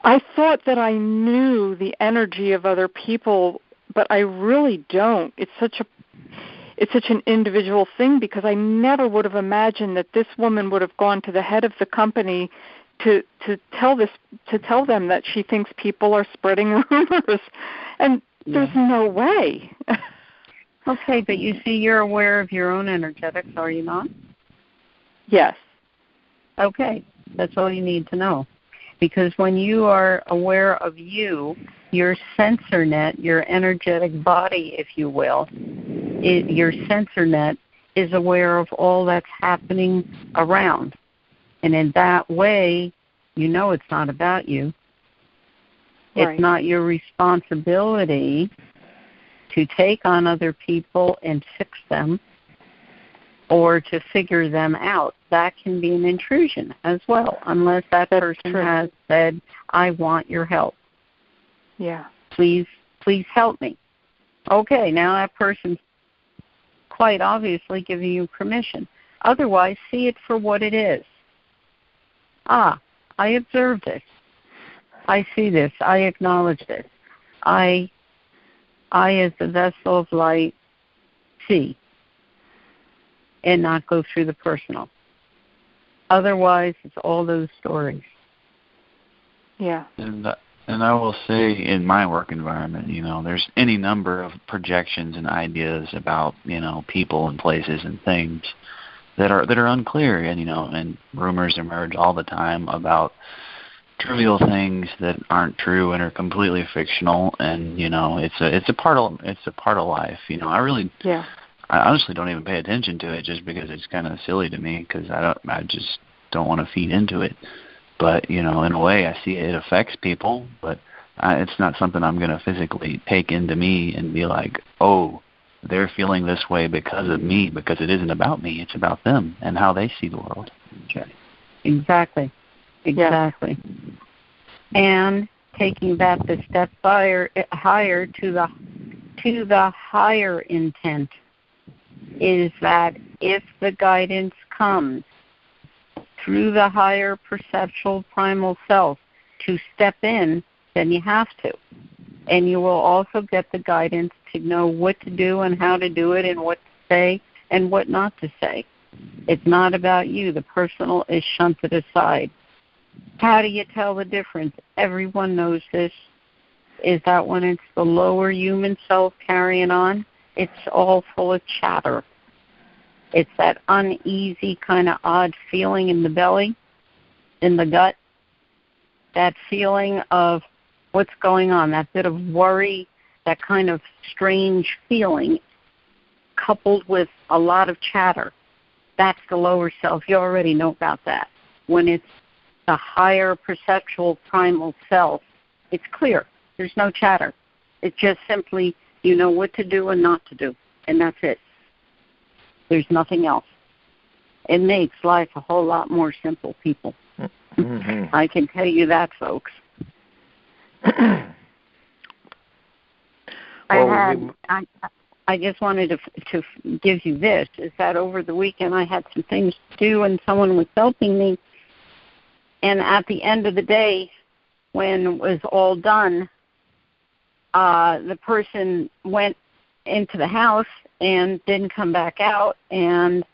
S7: I thought that I knew the energy of other people, but I really don't. It's such an individual thing, because I never would have imagined that this woman would have gone to the head of the company to tell them that she thinks people are spreading rumors, and there's no way.
S1: Okay, but you see, you're aware of your own energetics, are you not?
S7: Yes.
S1: Okay, that's all you need to know. Because when you are aware of you, your sensor net, your energetic body, if you will, your sensor net is aware of all that's happening around. And in that way, you know it's not about you. Right. It's not your responsibility to take on other people and fix them or to figure them out. That can be an intrusion as well, unless that person has said, I want your help.
S7: Yeah.
S1: Please help me. Okay, now that person's quite obviously giving you permission. Otherwise, see it for what it is. I observe this. I see this. I acknowledge this. I as the vessel of light, see and not go through the personal. Otherwise, it's all those stories.
S7: Yeah.
S3: And I will say, in my work environment, there's any number of projections and ideas about, people and places and things that are unclear, and rumors emerge all the time about trivial things that aren't true and are completely fictional, and it's a part of life. I honestly don't even pay attention to it just because it's kind of silly to me, because I just don't want to feed into it. But in a way, I see it affects people, but it's not something I'm going to physically take into me and be like, oh, they're feeling this way because of me, because it isn't about me. It's about them and how they see the world.
S1: Okay. Exactly. And taking that the step higher to the higher intent is that if the guidance comes through the higher perceptual primal self to step in, then you have to. And you will also get the guidance to know what to do and how to do it and what to say and what not to say. It's not about you. The personal is shunted aside. How do you tell the difference? Everyone knows this. Is that when it's the lower human self carrying on? It's all full of chatter. It's that uneasy kind of odd feeling in the belly, in the gut, that feeling of what's going on, that bit of worry, that kind of strange feeling coupled with a lot of chatter. That's the lower self. You already know about that. When it's the higher perceptual primal self, it's clear. There's no chatter. It's just simply you know what to do and not to do, and that's it. There's nothing else. It makes life a whole lot more simple, people. Mm-hmm. I can tell you that, folks. I just wanted to give you this, is that over the weekend I had some things to do and someone was helping me. And at the end of the day, when it was all done, the person went into the house and didn't come back out. And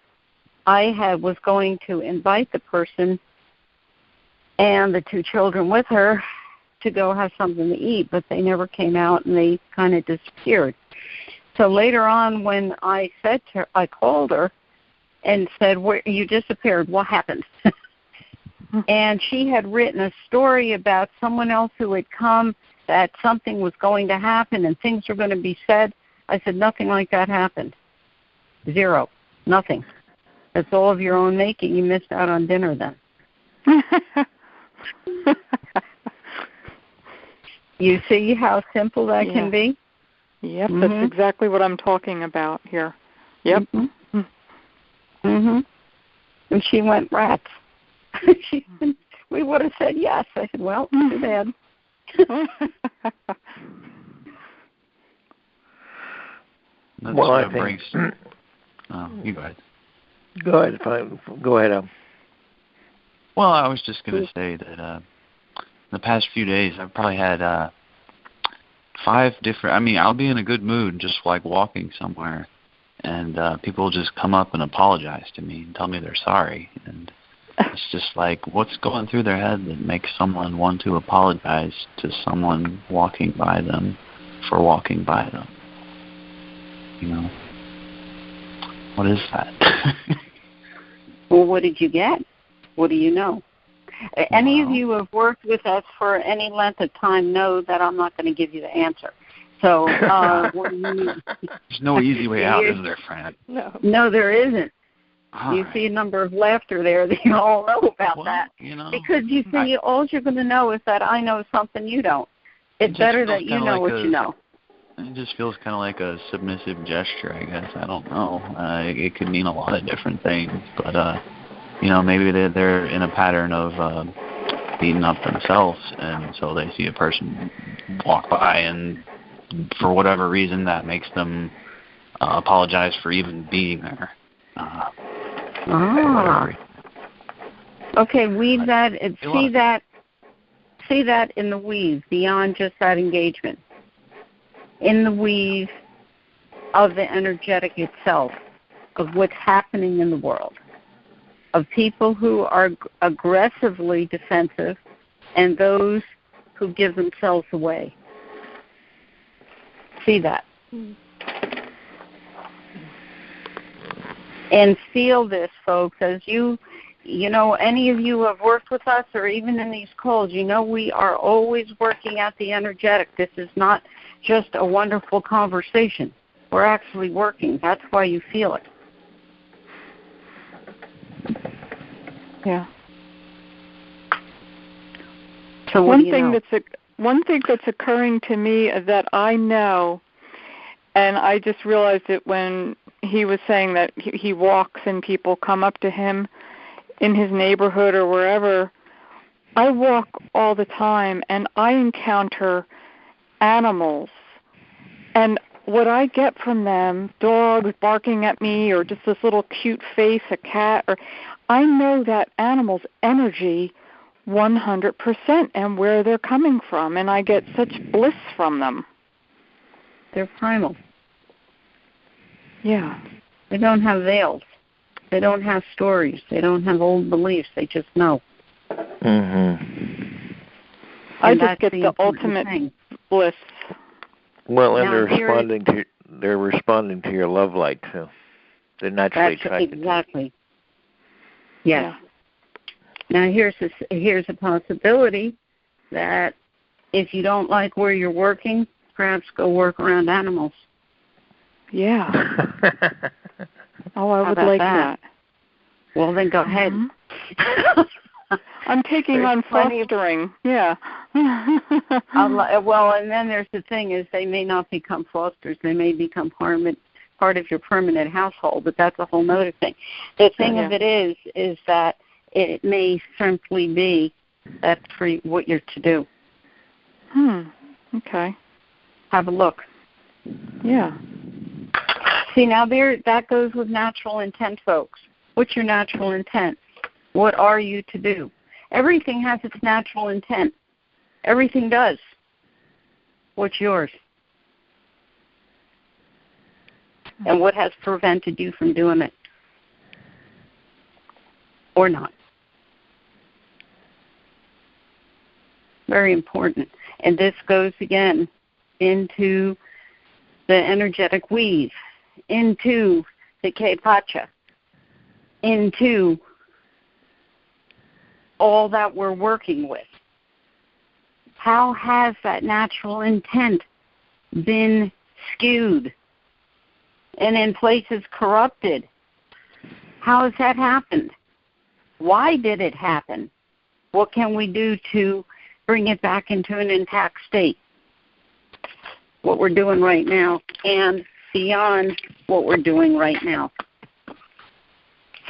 S1: I was going to invite the person and the two children with her to go have something to eat, but they never came out and they kind of disappeared. So later on, when I called her and said, "You disappeared. What happened?" And she had written a story about someone else who had come, that something was going to happen and things were going to be said. I said, nothing like that happened. Zero. Nothing. That's all of your own making. You missed out on dinner then. You see how simple that can be?
S7: Yep, mm-hmm. That's exactly what I'm talking about here. Yep.
S1: Mm-hmm. Mm-hmm. And she went, rats. We would have said yes. I said, well, too bad.
S6: Well, I think...
S3: you go ahead.
S6: Go ahead. Fine. Go ahead.
S3: Well, I was just going to say that the past few days I've probably had 5 different... I mean, I'll be in a good mood just like walking somewhere, and people just come up and apologize to me and tell me they're sorry. And it's just like, what's going through their head that makes someone want to apologize to someone walking by them for walking by them? What is that?
S1: Well, what did you get? What do you know? Any of you who have worked with us for any length of time know that I'm not going to give you the answer. So
S3: there's no easy way out, is there, Fran?
S1: No, there isn't.
S3: All
S1: you
S3: right.
S1: see a number of laughter there that you all know about that. Because you see, all you're going to know is that I know something you don't. It's better that you know what you know.
S3: It just feels kind of like a submissive gesture, I guess. I don't know. It could mean a lot of different things, but maybe they're in a pattern of beating up themselves, and so they see a person walk by, and for whatever reason, that makes them apologize for even being there.
S1: Okay, weave that. See that in the weave beyond just that engagement. In the weave of the energetic itself, of what's happening in the world, of people who are aggressively defensive and those who give themselves away. See that. And feel this, folks, as you know, any of you who have worked with us or even in these calls, you know we are always working at the energetic. This is not just a wonderful conversation. We're actually working. That's why you feel it.
S7: Yeah.
S1: So
S7: one thing that's occurring to me that I know, and I just realized it when he was saying that he walks and people come up to him in his neighborhood or wherever. I walk all the time and I encounter animals, and what I get from them, dogs barking at me or just this little cute face, a cat, or I know that animal's energy 100% and where they're coming from, and I get such bliss from them.
S1: They're primal.
S7: Yeah.
S1: They don't have veils. They don't have stories. They don't have old beliefs. They just know.
S6: Mm-hmm.
S7: I just get the ultimate bliss.
S6: Well, and they're responding to your love light too. They're naturally attracted.
S1: Exactly. Yes. Yeah. Now here's a possibility that if you don't like where you're working, perhaps go work around animals.
S7: Yeah. Oh, I would like that.
S1: Well, then go ahead.
S7: I'm taking on fostering. Yeah.
S1: Well, and then there's the thing is they may not become fosters. They may become part of your permanent household, but that's a whole other thing. The thing of it is that it may simply be that's for what you're to do.
S7: Okay.
S1: Have a look.
S7: Yeah.
S1: See, now that goes with natural intent, folks. What's your natural intent? What are you to do? Everything has its natural intent. Everything does. What's yours? And what has prevented you from doing it? Or not? Very important. And this goes again into the energetic weave, into the K-Pacha, into all that we're working with. How has that natural intent been skewed and in places corrupted? How has that happened? Why did it happen? What can we do to bring it back into an intact state? What we're doing right now and beyond what we're doing right now.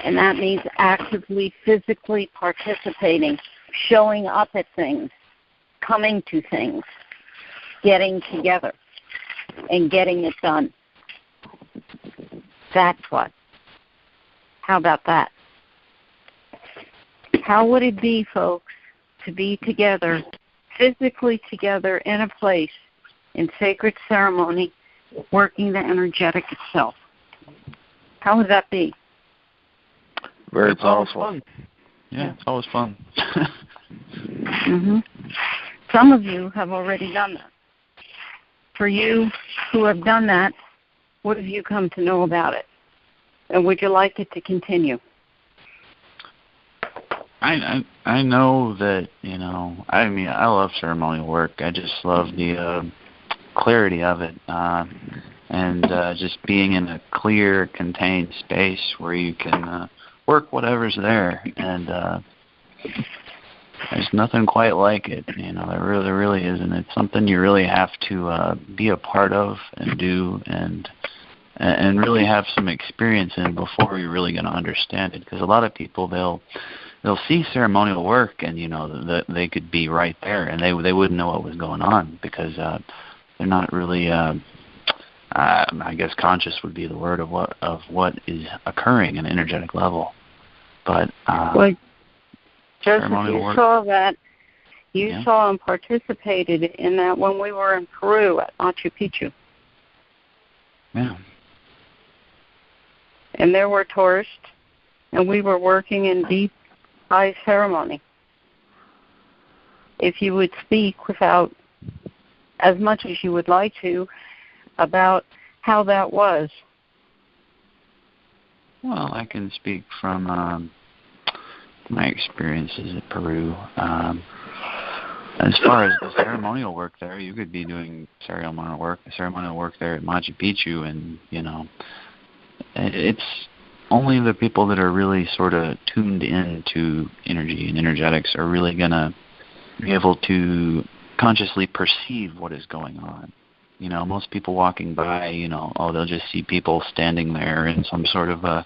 S1: And that means actively, physically participating, showing up at things, coming to things, getting together, and getting it done. That's what. How about that? How would it be, folks, to be together, physically together in a place, in sacred ceremony, working the energetic itself? How would that be?
S6: Very powerful.
S3: Yeah, it's always fun.
S1: Some of you have already done that. For you who have done that, what have you come to know about it? And would you like it to continue?
S3: I know that, I love ceremonial work. I just love the clarity of it. And just being in a clear, contained space where you can work whatever's there, and there's nothing quite like it. There really isn't. It's something you really have to be a part of and do, and really have some experience in before you're really going to understand it. Because a lot of people they'll see ceremonial work, and that they could be right there, and they wouldn't know what was going on because they're not really. I guess conscious would be the word of what is occurring at an energetic level. But
S1: Joseph, you
S3: work.
S1: saw that. You saw and participated in that when we were in Peru at Machu Picchu.
S3: Yeah.
S1: And there were tourists, and we were working in deep high ceremony. If you would speak without as much as you would like to about how that was.
S3: Well, I can speak from my experiences at Peru. As far as the ceremonial work there, you could be doing ceremonial work there at Machu Picchu, and it's only the people that are really sort of tuned into energy and energetics are really going to be able to consciously perceive what is going on. Most people walking by, they'll just see people standing there in some sort of a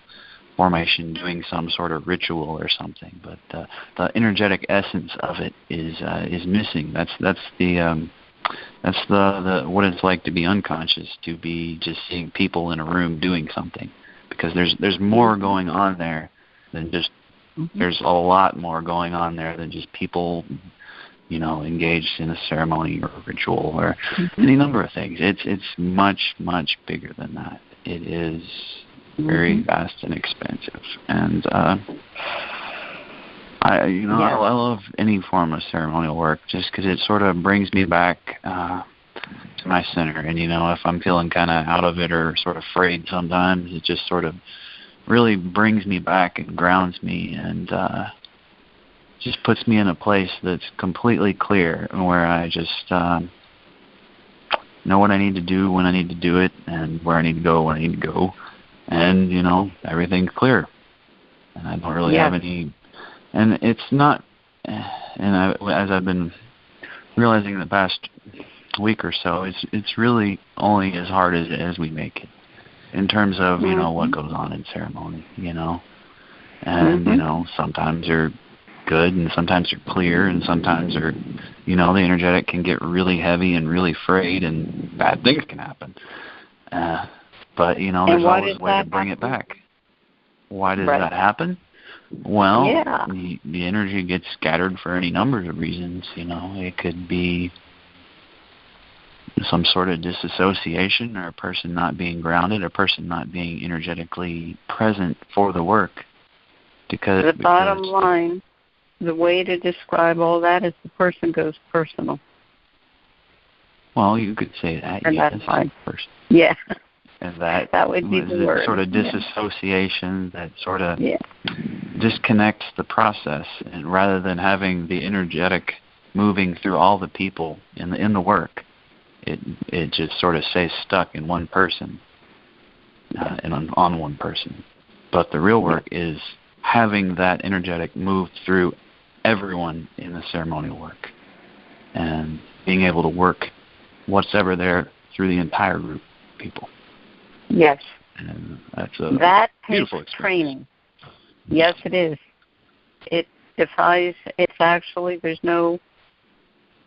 S3: formation doing some sort of ritual or something, but the energetic essence of it is missing. That's the what it's like to be unconscious, to be just seeing people in a room doing something, because there's more going on there than just there's a lot more going on there than just people engaged in a ceremony or a ritual or any number of things. It's much, much bigger than that. It is very vast and expansive, and I love any form of ceremonial work just because it sort of brings me back to my center. And if I'm feeling kind of out of it or sort of frayed sometimes, it just sort of really brings me back and grounds me, and just puts me in a place that's completely clear, where I just know what I need to do when I need to do it, and where I need to go when I need to go. And, everything's clear. And I don't really have any... And it's not... as I've been realizing the past week or so, it's really only as hard as we make it, in terms of, what goes on in ceremony, And, sometimes you're good, and sometimes you're clear, and sometimes you're, the energetic can get really heavy and really frayed, and bad things can happen. But, there's always a way to bring it back. Why does that happen? Well, the energy gets scattered for any number of reasons. It could be some sort of disassociation, or a person not being grounded, a person not being energetically present for the work. Because
S1: bottom line, the way to describe all that is the person goes personal.
S3: Well, you could say that.
S1: And that's fine.
S3: Person.
S1: Yeah.
S3: And that
S1: would be the word.
S3: Sort of disassociation that sort of disconnects the process, and rather than having the energetic moving through all the people in the work, it just sort of stays stuck in one person and on one person. But the real work is having that energetic move through everyone in the ceremonial work, and being able to work what's ever there through the entire group of people.
S1: Yes.
S3: And that's
S1: that
S3: beautiful
S1: takes
S3: experience.
S1: Training. Yes, it is. It defies, it's actually, there's no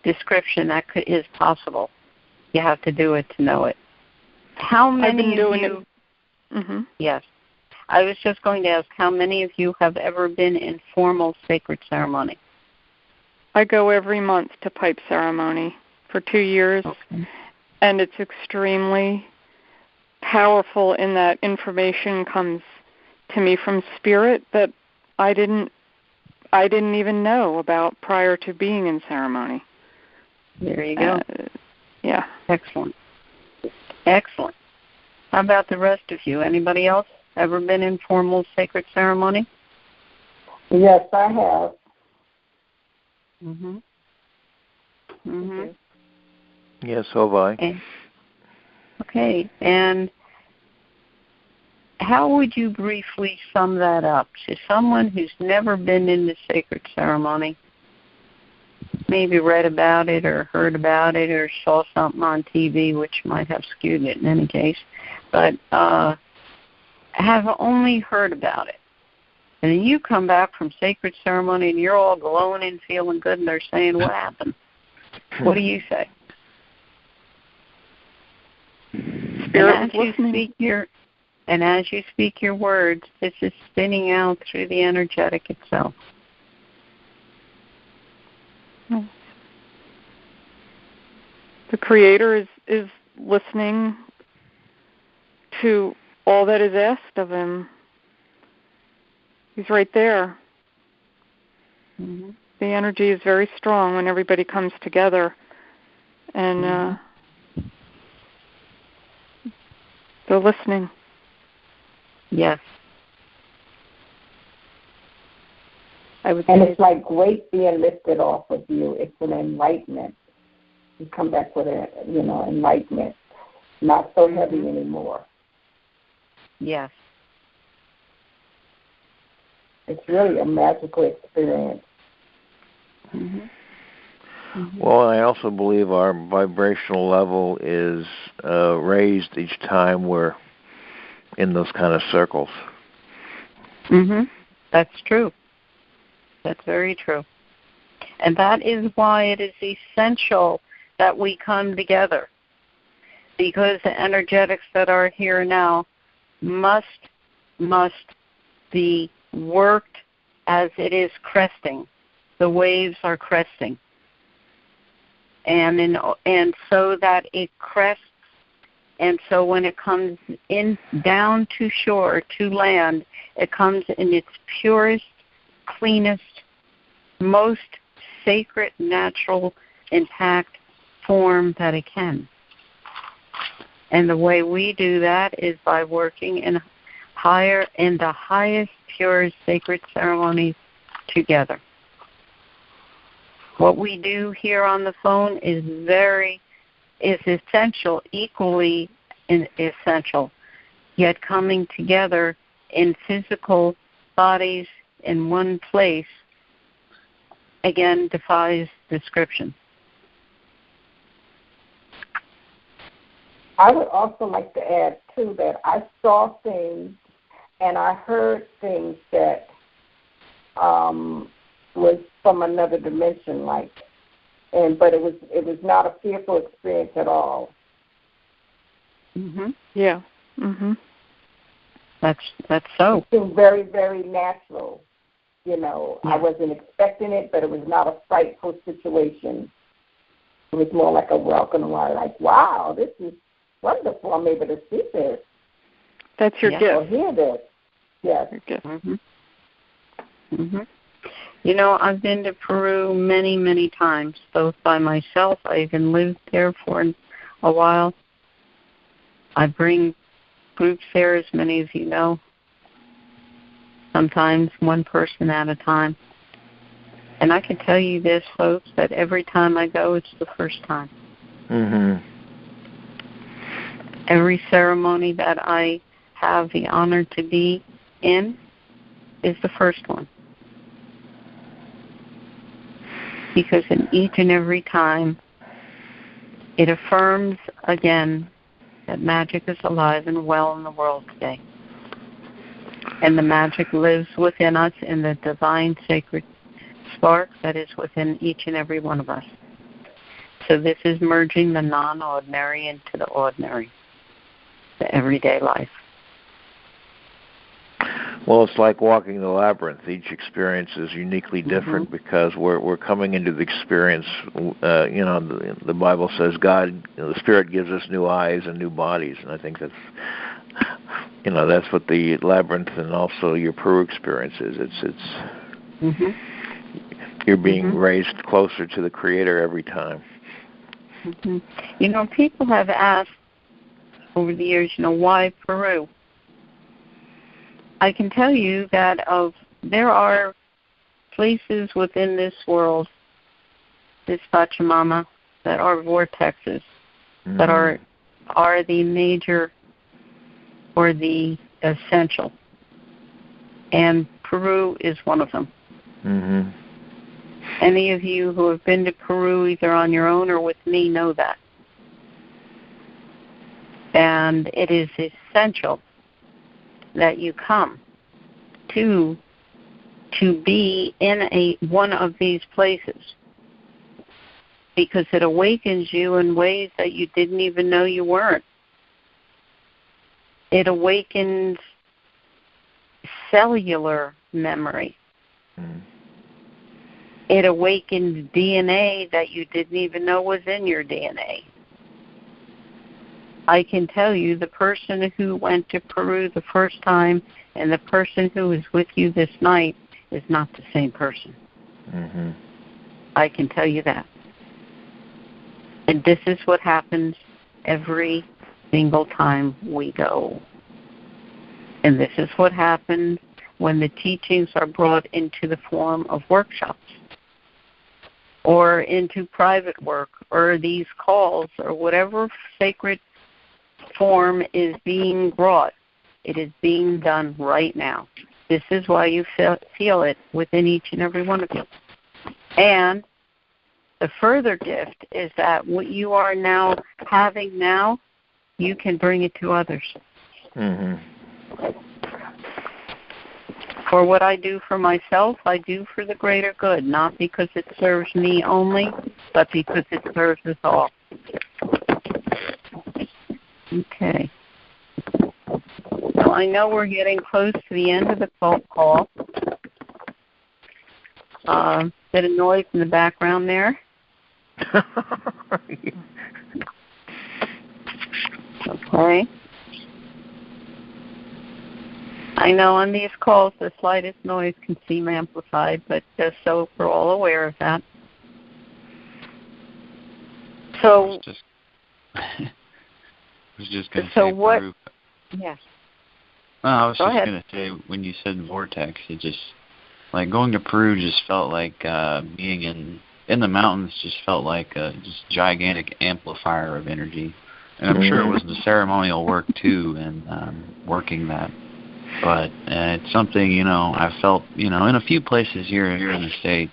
S1: description that is possible. You have to do it to know it. How many of you... Yes. I was just going to ask, how many of you have ever been in formal sacred ceremony?
S7: I go every month to pipe ceremony for 2 years, and it's extremely powerful in that information comes to me from spirit that I didn't even know about prior to being in ceremony.
S1: There you go.
S7: Yeah.
S1: Excellent. Excellent. How about the rest of you? Anybody else ever been in formal sacred ceremony?
S2: Yes, I have.
S6: Yes, so have I.
S1: Okay. And how would you briefly sum that up to someone who's never been in the sacred ceremony, maybe read about it or heard about it or saw something on TV, which might have skewed it in any case, but have only heard about it? And then you come back from sacred ceremony and you're all glowing and feeling good, and they're saying, what happened? What do you say?
S7: Spirit
S1: And as you speak your words, this is spinning out through the energetic itself.
S7: The Creator is listening to all that is asked of him. He's right there.
S1: Mm-hmm.
S7: The energy is very strong when everybody comes together, and they're listening.
S1: Yes.
S2: And it's like weight being lifted off of you. It's an enlightenment. You come back with enlightenment. Not so heavy anymore.
S1: Yes.
S2: It's really a magical experience.
S1: Mm-hmm. Mm-hmm.
S6: Well, I also believe our vibrational level is raised each time we're in those kind of circles.
S1: Mm-hmm. That's true. That's very true. And that is why it is essential that we come together, because the energetics that are here now must be worked as it is cresting. The waves are cresting. And so that it crests, and so when it comes in down to shore, to land, it comes in its purest, cleanest, most sacred, natural, intact form that it can. And the way we do that is by working in the highest, purest, sacred ceremonies together. What we do here on the phone is essential, equally essential, yet coming together in physical bodies in one place, again, defies description.
S2: I would also like to add, too, that I saw things and I heard things that was from another dimension, but it was not a fearful experience at all.
S1: Mhm.
S7: Yeah. Mhm.
S1: That's so.
S2: It seemed very, very natural. Yeah. I wasn't expecting it, but it was not a frightful situation. It was more like a welcome, like, wow, this is wonderful. I'm able to see this.
S7: That's your
S2: Or
S7: gift.
S2: hear this. Yes.
S7: Your gift.
S1: Mhm. Mhm. I've been to Peru many, many times, both by myself. I even lived there for a while. I bring groups there, as many of you know, sometimes one person at a time. And I can tell you this, folks, that every time I go, it's the first time.
S6: Mm-hmm.
S1: Every ceremony that I have the honor to be in is the first one. Because in each and every time, it affirms again that magic is alive and well in the world today. And the magic lives within us in the divine sacred spark that is within each and every one of us. So this is merging the non-ordinary into the ordinary, the everyday life.
S6: Well, it's like walking the labyrinth. Each experience is uniquely different because we're coming into the experience. The Bible says God, the Spirit gives us new eyes and new bodies, and I think that's what the labyrinth and also your Peru experience is. It's you're being raised closer to the Creator every time.
S1: People have asked over the years, why Peru? I can tell you that there are places within this world, this Pachamama, that are vortexes, that are the major or the essential. And Peru is one of them.
S6: Mm-hmm.
S1: Any of you who have been to Peru, either on your own or with me, know that. And it is essential that you come to be in one of these places, because it awakens you in ways that you didn't even know you weren't. It awakens cellular memory. It awakened DNA that you didn't even know was in your DNA. I can tell you the person who went to Peru the first time and the person who is with you this night is not the same person.
S6: Mm-hmm.
S1: I can tell you that. And this is what happens every single time we go. And this is what happens when the teachings are brought into the form of workshops or into private work or these calls or whatever sacred form is being brought. It is being done right now. This is why you feel it within each and every one of you. And the further gift is that what you are now having now, you can bring it to others.
S6: Mm-hmm.
S1: For what I do for myself, I do for the greater good, not because it serves me only, but because it serves us all. Okay. So I know we're getting close to the end of the call. Bit of noise in the background there. Okay. I know on these calls the slightest noise can seem amplified, but just so we're all aware of that. So,
S3: I was just going to
S1: so
S3: say
S1: what?
S3: Peru.
S1: Yes.
S3: No, I was
S1: Go
S3: just
S1: ahead.
S3: going to say, when you said vortex, it just, like, going to Peru just felt like being in the mountains just felt like a just gigantic amplifier of energy. And I'm sure it was the ceremonial work, too, and working that. But it's something, I felt, in a few places here in the States.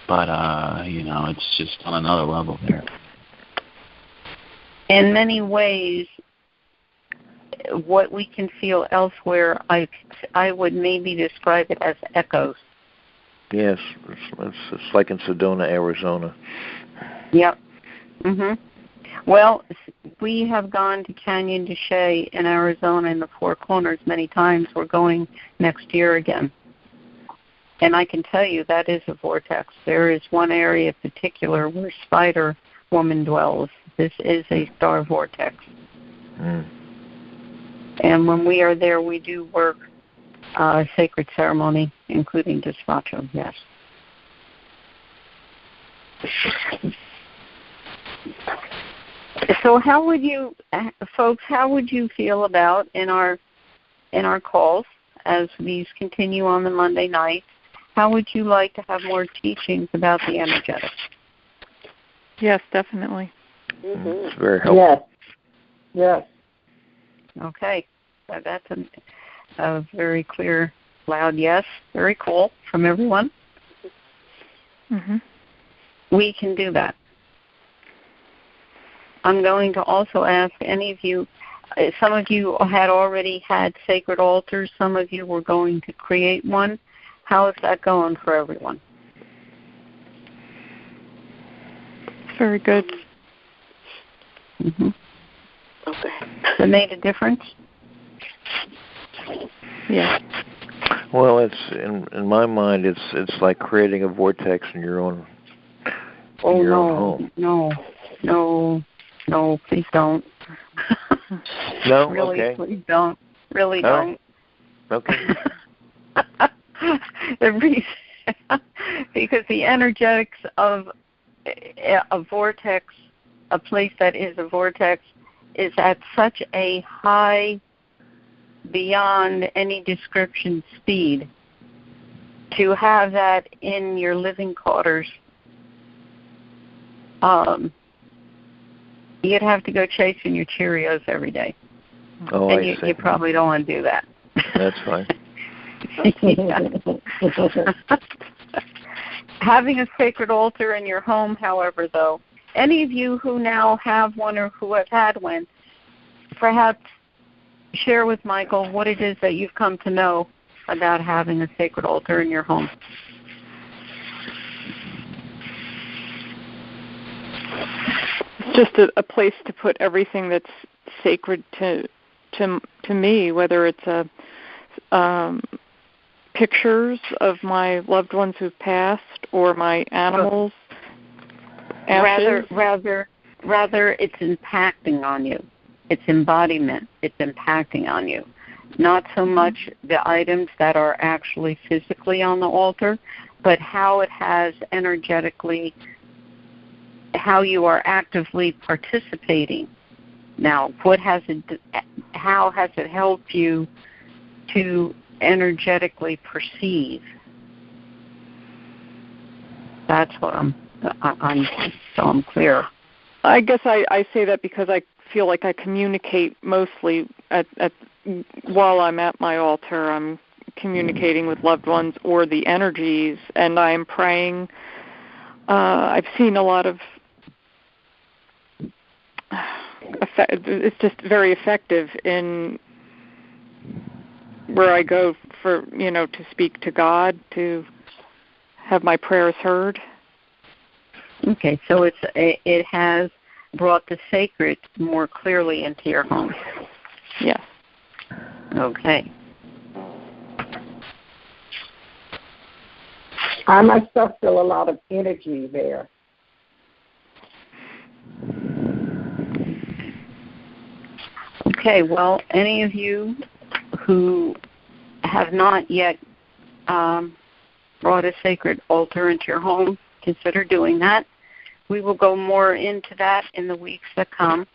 S3: But, it's just on another level there.
S1: In many ways, what we can feel elsewhere, I would maybe describe it as echoes.
S6: Yes, it's like in Sedona, Arizona.
S1: Yep. Mhm. Well, we have gone to Canyon de Chelly in Arizona in the Four Corners many times. We're going next year again. And I can tell you that is a vortex. There is one area in particular where Spider Woman dwells. This is a star vortex.
S6: Mm.
S1: And when we are there, we do work sacred ceremony, including despacho, yes. So how would you, folks, feel about in our calls as these continue on the Monday nights, how would you like to have more teachings about the energetics?
S7: Yes, definitely.
S2: Mm-hmm.
S6: It's very helpful.
S2: Yes.
S1: Okay. So that's a very clear, loud yes. Very cool from everyone.
S7: Mm-hmm.
S1: We can do that. I'm going to also ask any of you, some of you had already had sacred altars, some of you were going to create one. How is that going for everyone?
S7: Very good.
S1: Mm-hmm.
S4: Okay.
S1: That made a difference?
S7: Yeah.
S6: Well, it's in my mind, it's like creating a vortex in your own own home.
S1: No, please don't.
S6: No,
S1: really,
S6: okay.
S1: Please don't. Really
S6: All
S1: don't.
S6: right. Okay.
S1: The reason, because the energetics of a vortex, a place that is a vortex, is at such a high, beyond any description speed. To have that in your living quarters, you'd have to go chasing your Cheerios every day.
S6: Oh,
S1: and
S6: I see.
S1: You probably don't want to do that.
S6: That's fine.
S1: Having a sacred altar in your home, however, though, any of you who now have one or who have had one, perhaps share with Michael what it is that you've come to know about having a sacred altar in your home.
S7: It's just a place to put everything that's sacred to me, whether it's a pictures of my loved ones who've passed or my animals.
S1: Rather, it's impacting on you. It's embodiment. It's impacting on you. Not so much the items that are actually physically on the altar, but how it has energetically, how you are actively participating. Now, how has it helped you to energetically perceive? That's what I'm clear.
S7: I guess I say that because I feel like I communicate mostly while I'm at my altar. I'm communicating with loved ones or the energies, and I'm praying. I've seen a lot of it's just very effective in where I go for, to speak to God, to have my prayers heard.
S1: Okay, so it has brought the sacred more clearly into your home.
S7: Yes.
S1: Okay.
S2: I myself feel a lot of energy there.
S1: Okay, well, any of you who have not yet brought a sacred altar into your home, consider doing that. We will go more into that in the weeks that come,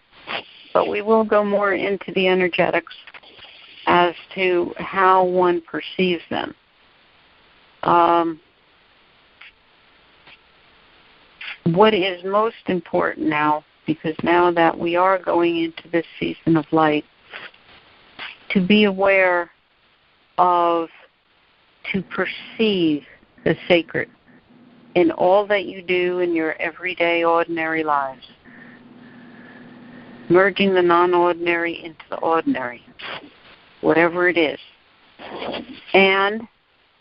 S1: but we will go more into the energetics as to how one perceives them. What is most important now, because now that we are going into this season of light, to be aware of, to perceive the sacred in all that you do in your everyday ordinary lives, merging the non-ordinary into the ordinary, whatever it is. And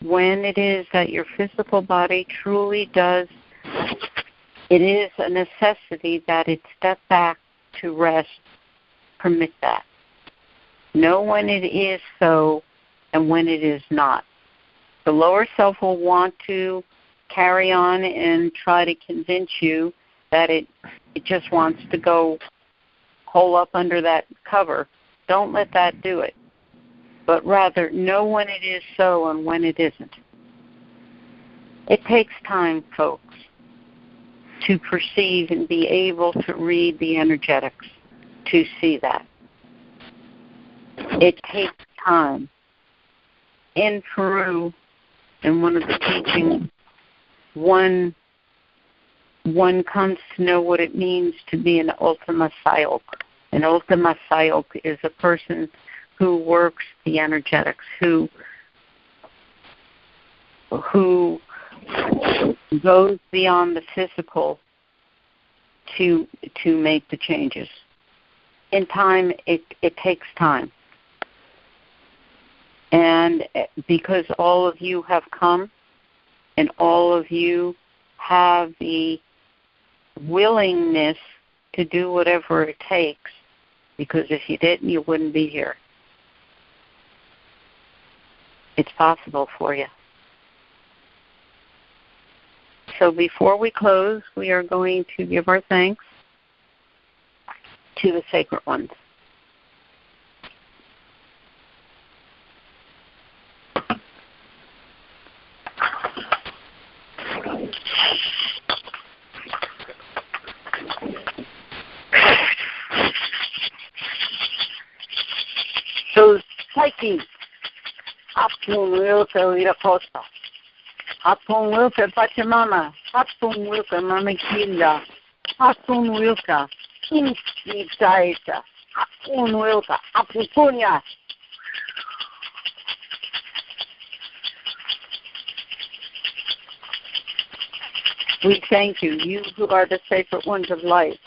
S1: when it is that your physical body truly does, it is a necessity that it step back to rest, permit that. Know when it is so and when it is not. The lower self will want to carry on and try to convince you that it just wants to go hole up under that cover. Don't let that do it. But rather, know when it is so and when it isn't. It takes time, folks, to perceive and be able to read the energetics, to see that. It takes time. In Peru, in one of the teachings, one comes to know what it means to be an Ultima Sayok. An Ultima Sayok is a person who works the energetics, who goes beyond the physical to make the changes. In time, it takes time. And because all of you have come and all of you have the willingness to do whatever it takes, because if you didn't, you wouldn't be here. It's possible for you. So before we close, we are going to give our thanks to the sacred ones. So, Psyche, Hapun Wilka Iracosta, Hapun Wilka Pachamama, Hapun Wilka Mamakinda, Hapun Wilka, Kinski Saita, Hapun Wilka, Apupunya. We thank you, you who are the sacred ones of light.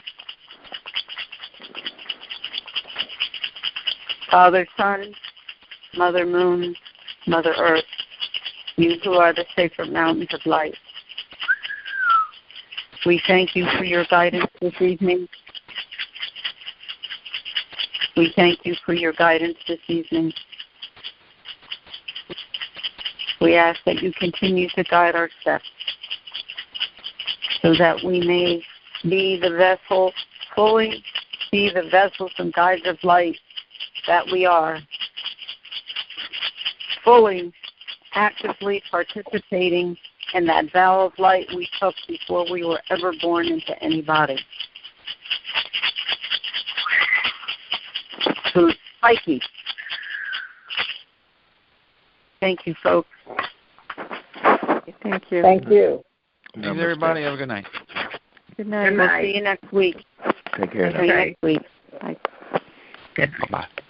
S1: Father Sun, Mother Moon, Mother Earth, you who are the sacred mountains of light. We thank you for your guidance this evening. We thank you for your guidance this evening. We ask that you continue to guide our steps so that we may be the vessel, fully be the vessels and guides of light that we are, fully, actively participating in that vow of light we took before we were ever born into any body. So, Psyche. Thank you, folks.
S7: Thank you.
S2: Thank you.
S3: Thanks, everybody. Have a good night.
S7: Good night.
S1: We'll see you next week.
S6: Take care now.
S1: See you next week.
S7: Bye.
S1: Good.
S3: Bye-bye.